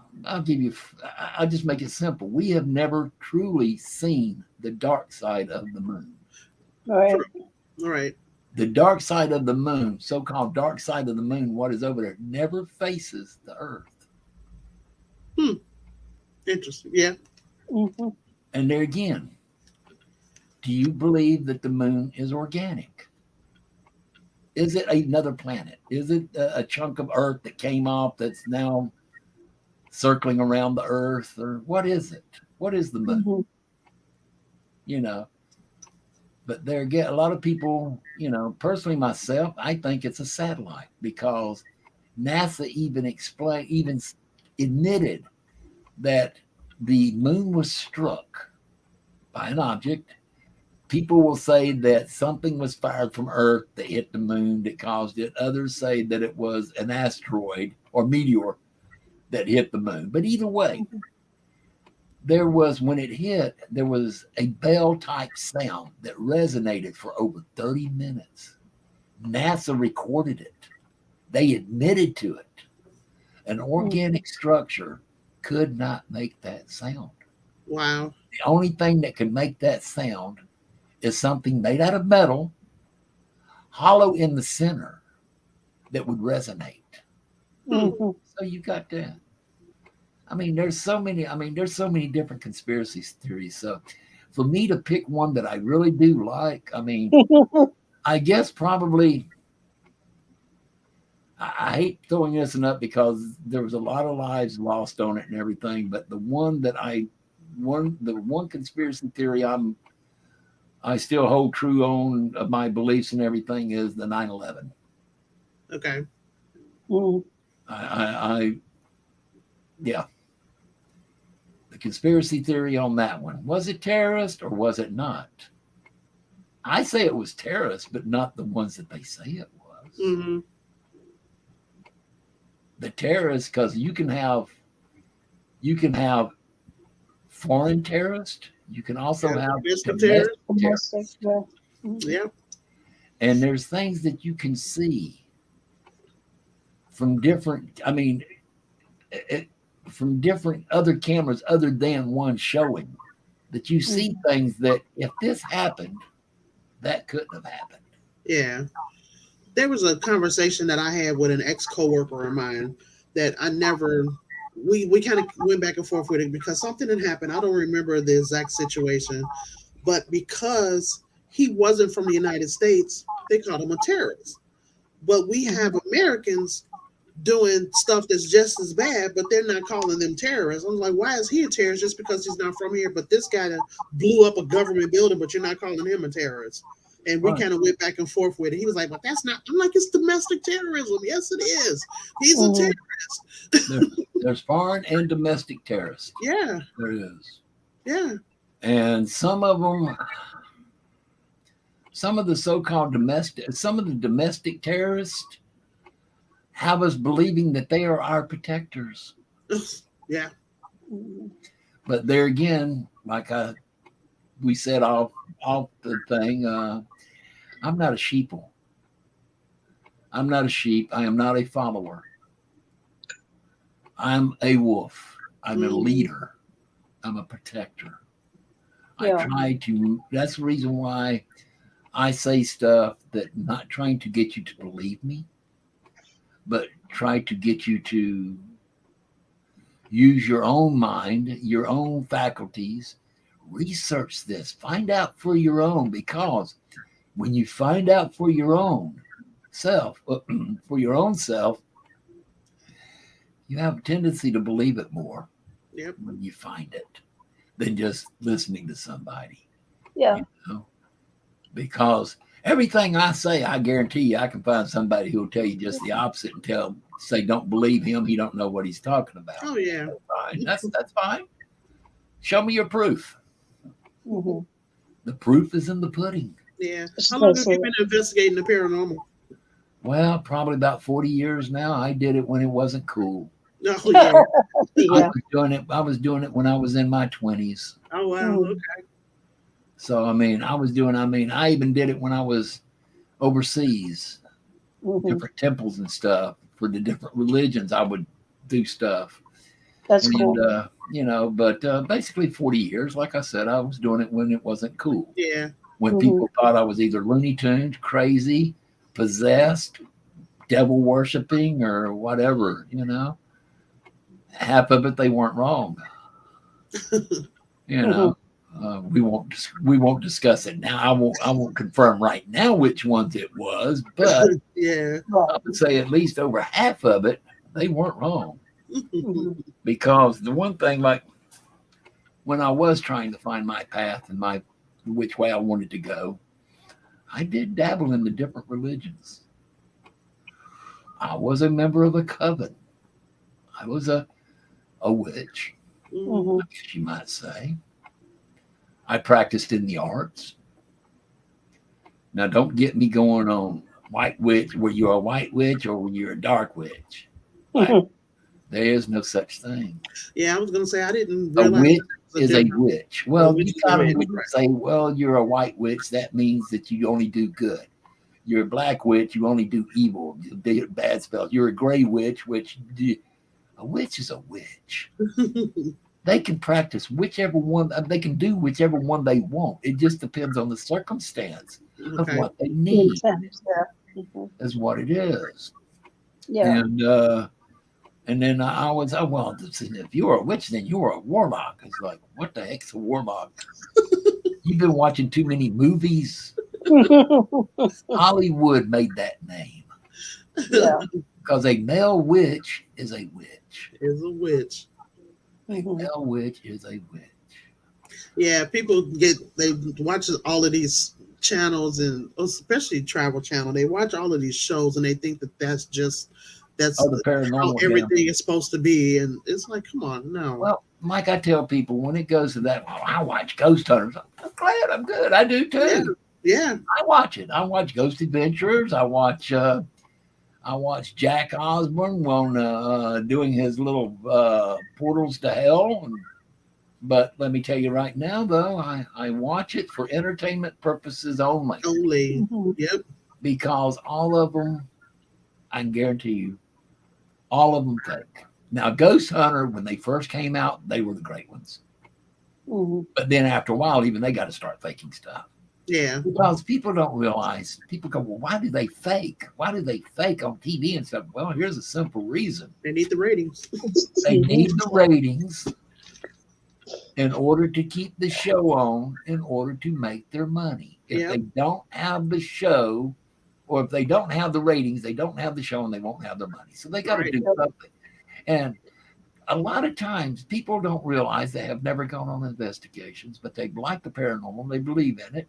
just make it simple. We have never truly seen the dark side of the moon. All right. All right. The dark side of the moon, so-called dark side of the moon, what is over there, never faces the Earth. Interesting. Yeah. And there again, do you believe that the moon is organic? Is it another planet? Is it a chunk of Earth that came off that's now circling around the Earth? Or what is it? What is the moon? But there again, a lot of people, personally myself, I think it's a satellite because NASA even admitted that the moon was struck by an object. People will say that something was fired from Earth that hit the moon that caused it. Others say that it was an asteroid or meteor that hit the moon. But either way, when it hit, there was a bell type sound that resonated for over 30 minutes. NASA recorded it. They admitted to it. An organic structure could not make that sound. Wow. The only thing that could make that sound is something made out of metal, hollow in the center, that would resonate. Mhm. So you got that. I mean, there's so many different conspiracy theories. So for me to pick one that I really do like, I mean, I guess probably I hate throwing this one up because there was a lot of lives lost on it and everything. But the one conspiracy theory I still hold true on of my beliefs and everything is the 9/11. Okay. Mhm. I yeah, the conspiracy theory on that one. Was it terrorist or was it not? I say it was terrorist, but not the ones that they say it was. Mm-hmm. The terrorists, because you can have foreign terrorists. You can also Yeah, have domestic domestic terrorists. terrorists. Domestic, yeah. Mhm. Yeah. And there's things that you can see from different, I mean, it, from different other cameras other than one showing that you see things that if this happened, that couldn't have happened. Yeah. There was a conversation that I had with an ex coworker of mine that I never we kind of went back and forth with it because something had happened. I don't remember the exact situation, but because he wasn't from the United States, they called him a terrorist. But we have Americans doing stuff that's just as bad, but they're not calling them terrorists. I'm like, why is he a terrorist just because he's not from here? But this guy that blew up a government building, but you're not calling him a terrorist. And we Right. kind of went back and forth with it. He was like, but that's not, I'm like, it's domestic terrorism. Yes, it is. He's a Mhm. terrorist. There's foreign and domestic terrorists. Yeah, There is. yeah. And some of them, some of the domestic terrorists have us believing that they are our protectors. Yeah. Mhm. But there again, we said off the thing, I'm not a sheeple. I'm not a sheep. I am not a follower. I'm a wolf. I'm a Mhm. leader. I'm a protector. Yeah. That's the reason why I say stuff that not trying to get you to believe me, but try to get you to use your own mind, your own faculties, research this, find out for your own, because when you find out for your own self, for your own self, you have a tendency to believe it more Yep. when you find it than just listening to somebody, Yeah. you know? Because everything I say, I guarantee you, I can find somebody who will tell you just the opposite and say, don't believe him. He don't know what he's talking about. Oh, yeah. Fine. That's fine. Show me your proof. Mhm. The proof is in the pudding. Yeah. It's How long have so you been investigating the paranormal? Well, probably about 40 years now. I did it when it wasn't cool. Oh, yeah. yeah. I was doing it when I was in my 20s. Oh, wow. Mhm. Okay. So I even did it when I was overseas, Mhm. different temples and stuff for the different religions. I would do stuff. That's And cool. but basically 40 years, like I said, I was doing it when it wasn't cool. Yeah. When Mhm. people thought I was either Looney Tunes, crazy, possessed, devil worshiping, or whatever, half of it they weren't wrong. You Mhm. know, we won't discuss it now. I won't confirm right now which ones it was, but Yeah. I Right. would say at least over half of it they weren't wrong. Mhm. Because the one thing, like when I was trying to find my path and which way I wanted to go, I did dabble in the different religions. I was a member of a coven. I was a witch, Mhm. Mhm. I guess you might say. I practiced in the arts. Now, don't get me going on white witch. Were you a white witch or were you a dark witch? Like, Mhm. there is no such thing. Yeah, I was gonna say I didn't A realize witch that there was is a a difference. witch. A Well, witch you is a kind of witch, when you right? say, well, you're a white witch, that means that you only do good. You're a black witch, you only do evil, you do bad spells. You're a gray witch, a witch is a witch. They can practice whichever one, they can do whichever one they want. It just depends on the circumstance of Okay. what they Makes need, sense. Yeah. Mhm. is what it is. Yeah. And then I was, oh, well, if you're a witch, then you're a warlock. It's like, what the heck's a warlock? You've been watching too many movies. Hollywood made that name Yeah. because a male witch is a witch. Is a witch. A Mhm. male witch is a witch. Yeah, people they watch all of these channels and especially Travel Channel. They watch all of these shows and they think that that's Oh, the how paranormal. Yeah. everything is supposed to be, and it's like, come on, no. Well, Mike, I tell people when it goes to that, well, I watch Ghost Hunters. I'm glad, I'm good. I do Yeah, too. yeah, I watch it. I watch Ghost Adventurers. I watch Jack Osborne when doing his little portals to hell. But let me tell you right now, though, I watch it for entertainment purposes only only. Mhm. Yep, because all of them, I can guarantee you, all of them fake. Now, Ghost Hunter, when they first came out, they were the great ones. Mhm. But then after a while, even they got to start faking stuff. yeah, Because people don't realize, people go, well, why do they fake? Why do they fake on TV and stuff? Well, here's a simple reason. they need the ratings. They need the ratings in order to keep the show on, in order to make their money. If Yep. they don't have the show, or if they don't have the ratings, they don't have the show and they won't have their money. So they got to Right. do something. And a lot of times people don't realize they have never gone on investigations, but they like the paranormal, they believe in it,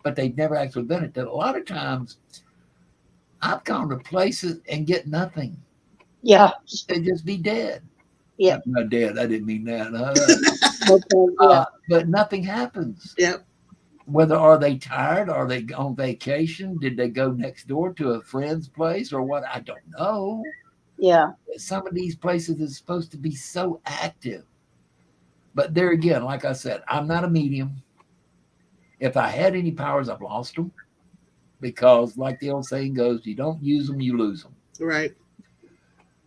but they've never actually done it. That a lot of times I've gone to places and get nothing. Yeah. They just be dead. Yeah. Not dead. I didn't mean that. Okay. Yeah. But nothing happens. Yep. Whether are they tired? Are they on vacation? Did they go next door to a friend's place or what? I don't know. Yeah. Some of these places is supposed to be so active. But there again, like I said, I'm not a medium. If I had any powers, I've lost them because, like the old saying goes, you don't use them, you lose them. Right.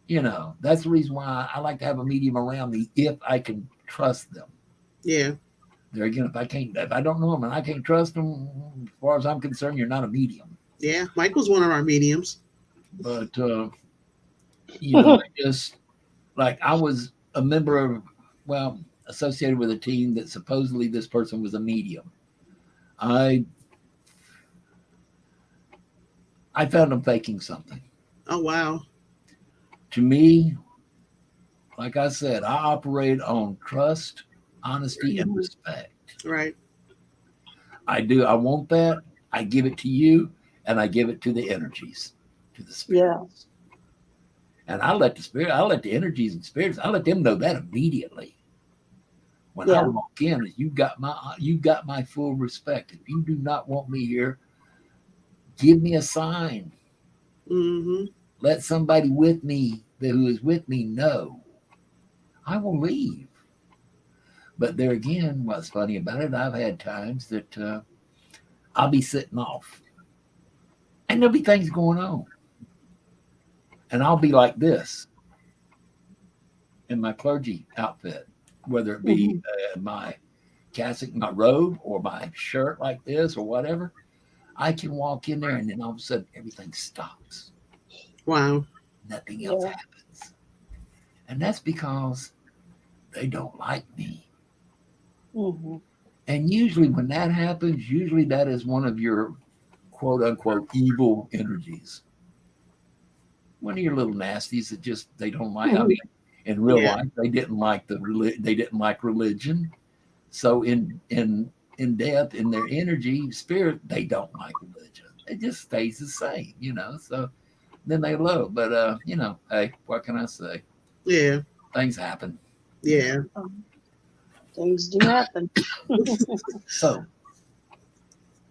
You know, that's the reason why I like to have a medium around me if I can trust them. Yeah. There again, if I don't know them and I can't trust them, as far as I'm concerned, you're not a medium. Yeah. Michael's one of our mediums. But you know, just like I was a member of, well, associated with a team that supposedly this person was a medium. I found them faking something. Oh wow. To me, like I said, I operate on trust, honesty, and respect. Right. I do. I want that. I give it to you, and I give it to the energies, to the spirits. And I let the energies and spirits, I let them know that immediately. When I walk in, you got my full respect. If you do not want me here, give me a sign. Mm-hmm. Let somebody with me who is with me know. I will leave. But there again, what's funny about it, I've had times that I'll be sitting off and there'll be things going on. And I'll be like this in my clergy outfit, whether it be my cassock, my robe, or my shirt like this or whatever. I can walk in there and then all of a sudden everything stops. Wow. Nothing else happens. And that's because they don't like me. Mm-hmm. And usually when that happens, usually that is one of your quote unquote evil energies. One of your little nasties that just they don't like. I mean, in real life, they didn't like they didn't like religion. So in depth, in their energy, spirit, they don't like religion. It just stays the same, you know. So then they love. But you know, hey, what can I say? Yeah. Things happen. Yeah. Things do happen. So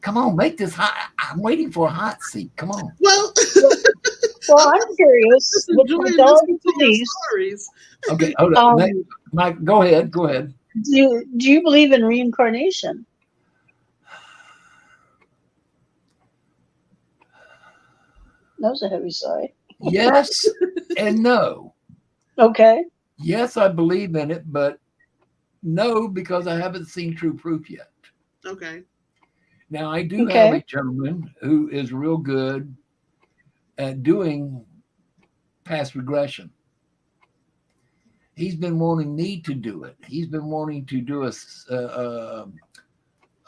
come on, make this hot. I'm waiting for a hot seat. Come on. Well, Well, I'm curious. just With enjoying all listening the to your beliefs, stories. Okay, hold on. um, Mike, go ahead. Go ahead. do you believe in reincarnation? That was a heavy sigh. Yes and no. Okay. Yes, I believe in it, but no, because I haven't seen true proof yet. Okay. Now, I do have a gentleman who is real good at doing past regression. He's been wanting me to do it. He's been wanting to do a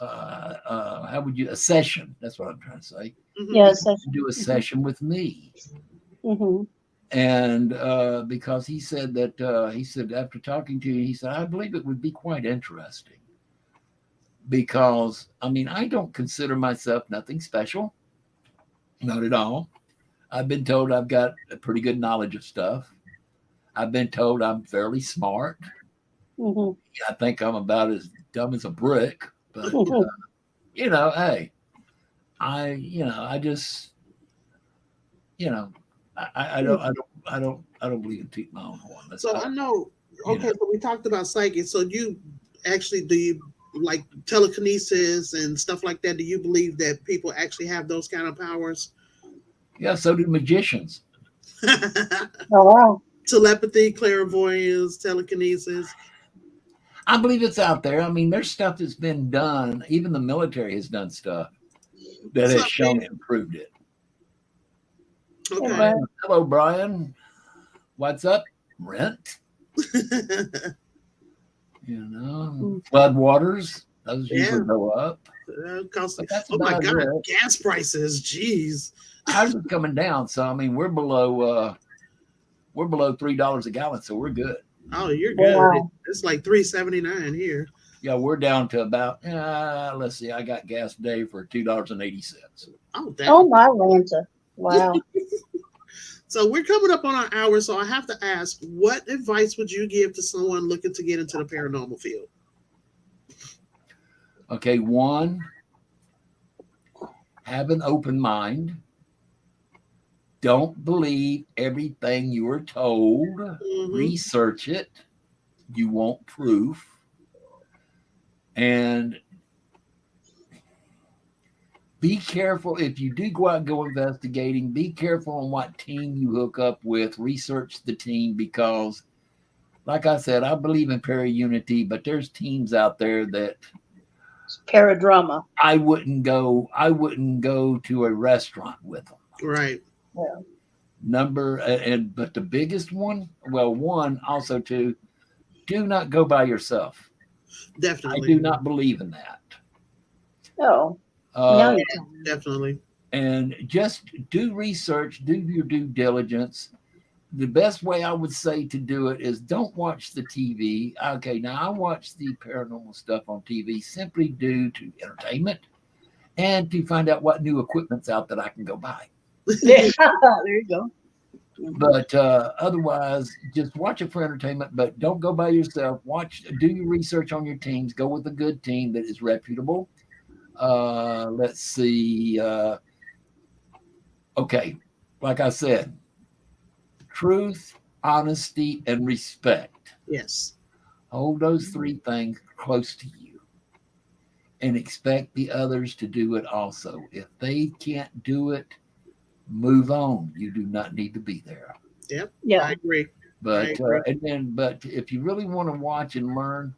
a session? That's what I'm trying to say. Mhm. Yes. To do a session with me, Mm-hmm. and because he said that he said after talking to you, he said I believe it would be quite interesting because I mean I don't consider myself nothing special, not at all. I've been told I've got a pretty good knowledge of stuff. I've been told I'm fairly smart. Mm-hmm. I think I'm about as dumb as a brick, but Mm-hmm. hey, I just, you know, I don't believe in tooting my own horn. So I know. You Okay, know. so we talked about psychic. So you actually do you like telekinesis and stuff like that? Do you believe that people actually have those kind of powers? Yeah, so do magicians. Oh wow. Telepathy, clairvoyance, telekinesis. I believe it's out there. I mean, there's stuff that's been done. Even the military has done stuff that What's has up, shown man? it and proved it. Hey, Okay. Brian. Hello, Brian. What's up? Rent. Flood waters. Those usually Yeah. go up. Constantly. But that's Oh my about God, it. gas prices. Jeez. Ours is coming down, so I mean we're below $3 a gallon, so we're good. Oh, you're good. Wow. It's like 3.79 here. Yeah, we're down to about let's see, I got gas today for $2.80. Oh, Oh damn. my Lanta. Wow. So we're coming up on our hour. So I have to ask, what advice would you give to someone looking to get into the paranormal field? Okay, one, have an open mind. Don't believe everything you are told. Mhm. Research it. You want proof. And be careful if you do go out and go investigating. Be careful on what team you hook up with. Research the team because, like I said, I believe in para-unity, but there's teams out there that It's paradrama. I wouldn't go. I wouldn't go to a restaurant with them. Right. But the biggest one, well, one also two, do not go by yourself. I Definitely. do not believe in that. Oh. Now Uh, you're talking. Definitely. and just do research, do your due diligence. The best way I would say to do it is don't watch the TV. Okay, now I watch the paranormal stuff on TV simply due to entertainment and to find out what new equipment's out that I can go buy. Yeah. There you go. Mhm. But otherwise, just watch it for entertainment. But don't go by yourself. Do your research on your teams. Go with a good team that is reputable. Let's see. Okay, like I said, truth, honesty, and respect. Yes. Hold those three things close to you, and expect the others to do it also. If they can't do it, move on. You do not need to be there. Yep. I Yeah. agree. But agree. but if you really want to watch and learn,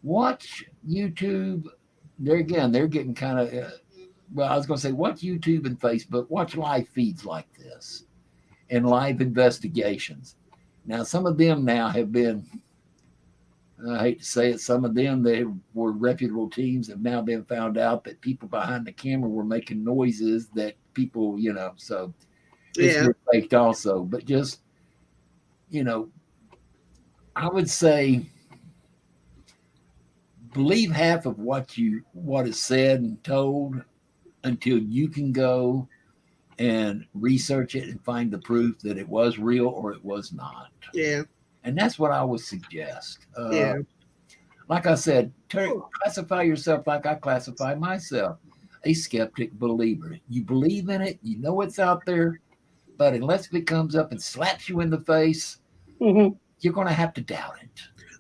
watch YouTube. There again, they're getting kind of well. I was going to say watch YouTube and Facebook. Watch live feeds like this and live investigations. Now, some of them now have been. I hate to say it. Some of them they were reputable teams have now been found out that people behind the camera were making noises that people, so it's Yeah. been faked also. But just I would say believe half of what is said and told until you can go and research it and find the proof that it was real or it was not. Yeah. And that's what I would suggest. Yeah. Like I said, classify yourself like I classify myself, a skeptic believer. You believe in it, you know it's out there, but unless it comes up and slaps you in the face, Mm-hmm. you're going to have to doubt it.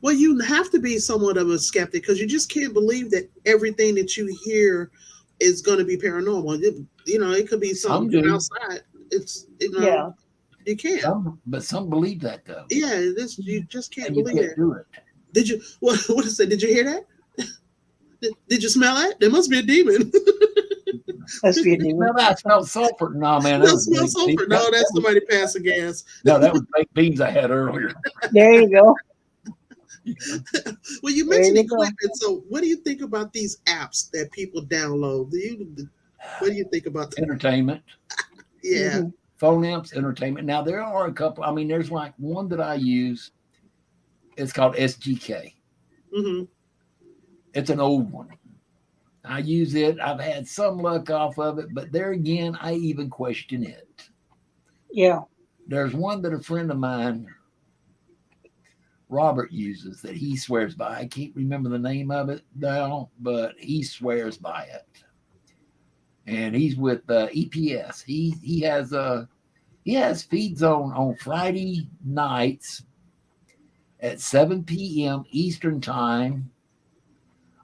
Well, you have to be somewhat of a skeptic because you just can't believe that everything that you hear is going to be paranormal. It could be Some something from do. outside. It's Yeah. you can't. But some believe that though. Yeah, you just can't And you believe can't it. do it. Did you? What is it? Did you hear that? Did you smell that? There must be a demon. That's good. Smell that? I smell sulfur. No, man. No, smell sulfur. No, that's somebody passing gas. No, that was baked beans I had earlier. There you go. Well, you There mentioned you go. equipment. So, what do you think about these apps that people download? What do you think about that? Entertainment. Yeah. Mhm. Phone amps, entertainment. Now, there are a couple. I mean, there's like one that I use. It's called SGK. Mm-hmm. It's an old one. I use it. I've had some luck off of it, but there again, I even question it. Yeah. There's one that a friend of mine, Robert, uses that he swears by. I can't remember the name of it now, but he swears by it. And he's with EPS. He has feeds on Friday nights at 7 p.m. Eastern time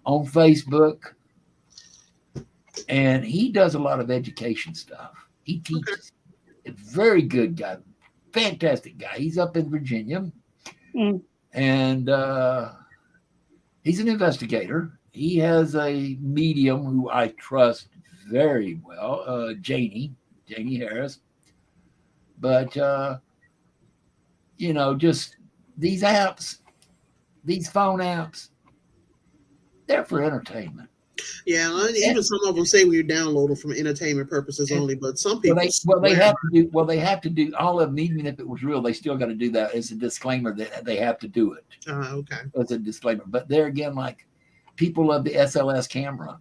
on Facebook. And he does a lot of education stuff. He teaches. A very good guy, fantastic guy. He's up in Virginia. Mm. And he's an investigator. He has a medium who I trust very well, Janie Harris. But, just these apps, these phone apps, they're for entertainment. Yeah, and even some of them say we download them for entertainment purposes only, but some people They have to do all of them. Even if it was real, they still got to do that as a disclaimer that they have to do it. Okay. As a disclaimer. But there again, like people love the SLS camera.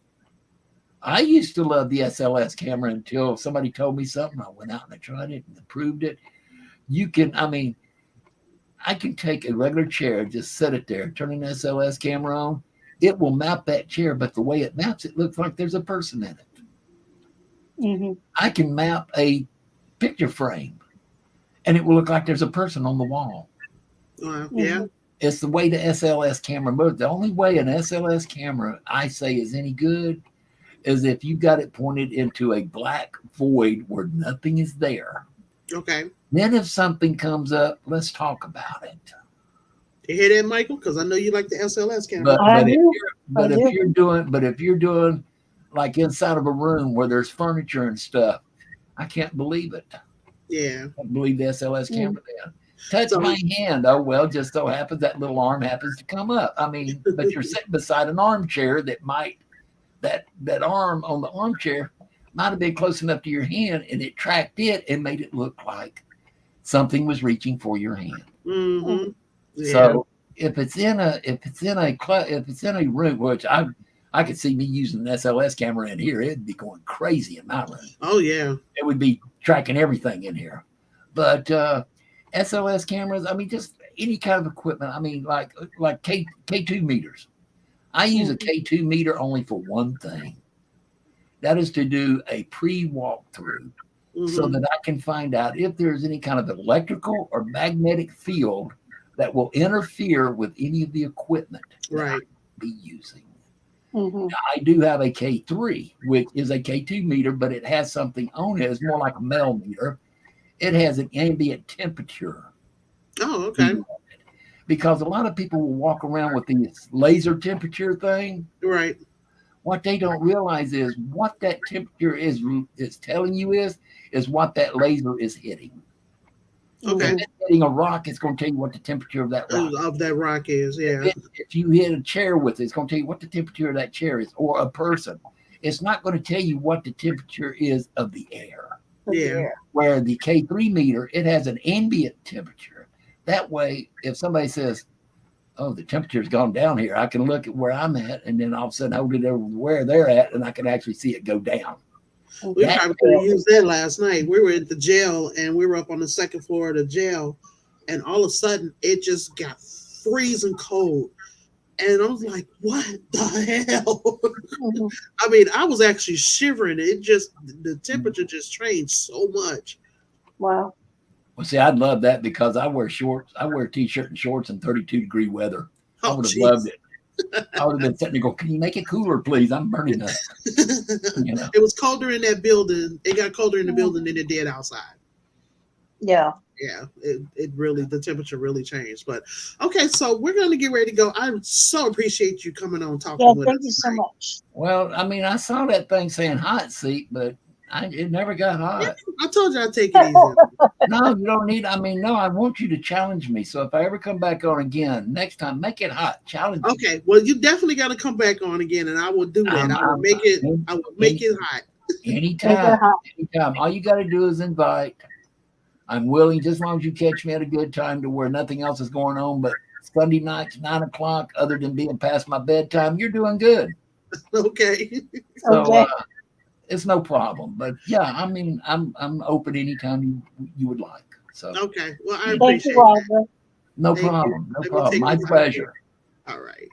I used to love the SLS camera until somebody told me something. I went out and I tried it and proved it. I can take a regular chair, just set it there, turn an SLS camera on. It will map that chair, but the way it maps, it looks like there's a person in it. Mm-hmm. I can map a picture frame, and it will look like there's a person on the wall. Yeah. It's the way the SLS camera moves. The only way an SLS camera, I say, is any good is if you got it pointed into a black void where nothing is there. Okay. Then if something comes up, let's talk about it. You hear that, Michael? Because I know you like the SLS camera. But if you're doing like inside of a room where there's furniture and stuff, I can't believe it. Yeah. I believe the SLS camera then. Touch my hand. Oh, well, just so happens that little arm happens to come up. I mean, but you're sitting beside an armchair that arm on the armchair might have been close enough to your hand, and it tracked it and made it look like something was reaching for your hand. Mm-hmm. Yeah. So if it's in a room, which I could see me using an SLS camera in here, it'd be going crazy in my room. Oh yeah, it would be tracking everything in here. But SLS cameras, I mean, just any kind of equipment. I mean, like K2 meters. I use a K2 meter only for one thing. That is to do a pre-walkthrough. So that I can find out if there's any kind of electrical or magnetic field that will interfere with any of the equipment that I be using. Now, I do have a K3, which is a K2 meter, but it has something on it. It's more like a Mel meter. It has an ambient temperature. Oh, okay. Because a lot of people will walk around with this laser temperature thing. Right. What they don't realize is what that temperature is telling you is what that laser is hitting. Okay. If it's hitting a rock, it's going to tell you what the temperature of that rock is. Yeah. If you hit a chair with it, it's going to tell you what the temperature of that chair is, or a person. It's not going to tell you what the temperature is of the air. Yeah. Where the K3 meter, it has an ambient temperature. That way, if somebody says, oh, the temperature's gone down here, I can look at where I'm at, and then all of a sudden hold it over where they're at, and I can actually see it go down. We probably could have used that last night. We were at the jail, and we were up on the second floor of the jail, and all of a sudden, it just got freezing cold. And I was like, what the hell? I mean, I was actually shivering. The temperature just changed so much. Wow. Well, see, I'd love that because I wear shorts. I wear a t-shirt and shorts in 32-degree weather. I would have loved it. I would have been sitting there going, can you make it cooler, please? I'm burning up. It was colder in that building. It got colder in the building than it did outside. Yeah. Yeah, it really, the temperature really changed. But okay, so we're going to get ready to go. I so appreciate you coming on talking Yeah, with thank us you so tonight. much. Well, I mean, I saw that thing saying hot seat, but it never got Yeah, hot. I told you I'd take it easy. No, you don't need. I mean, no, I want you to challenge me. So if I ever come back on again, next time, make it hot. Challenge me. Okay, well, you definitely got to come back on again, and I will do that. I will make it. I will make it hot. Make Anytime, it hot. anytime. All you got to do is invite. I'm willing, just as long as you catch me at a good time to where nothing else is going on. But Sunday nights, 9 o'clock, other than being past my bedtime, you're doing good. Okay. So Okay. it's no problem. But yeah, I mean, I'm open anytime you would like. So Okay. Well, I you know, Thank you, appreciate that. Robert. no Thank you. problem, no Let me problem. take My this out here. pleasure. All right.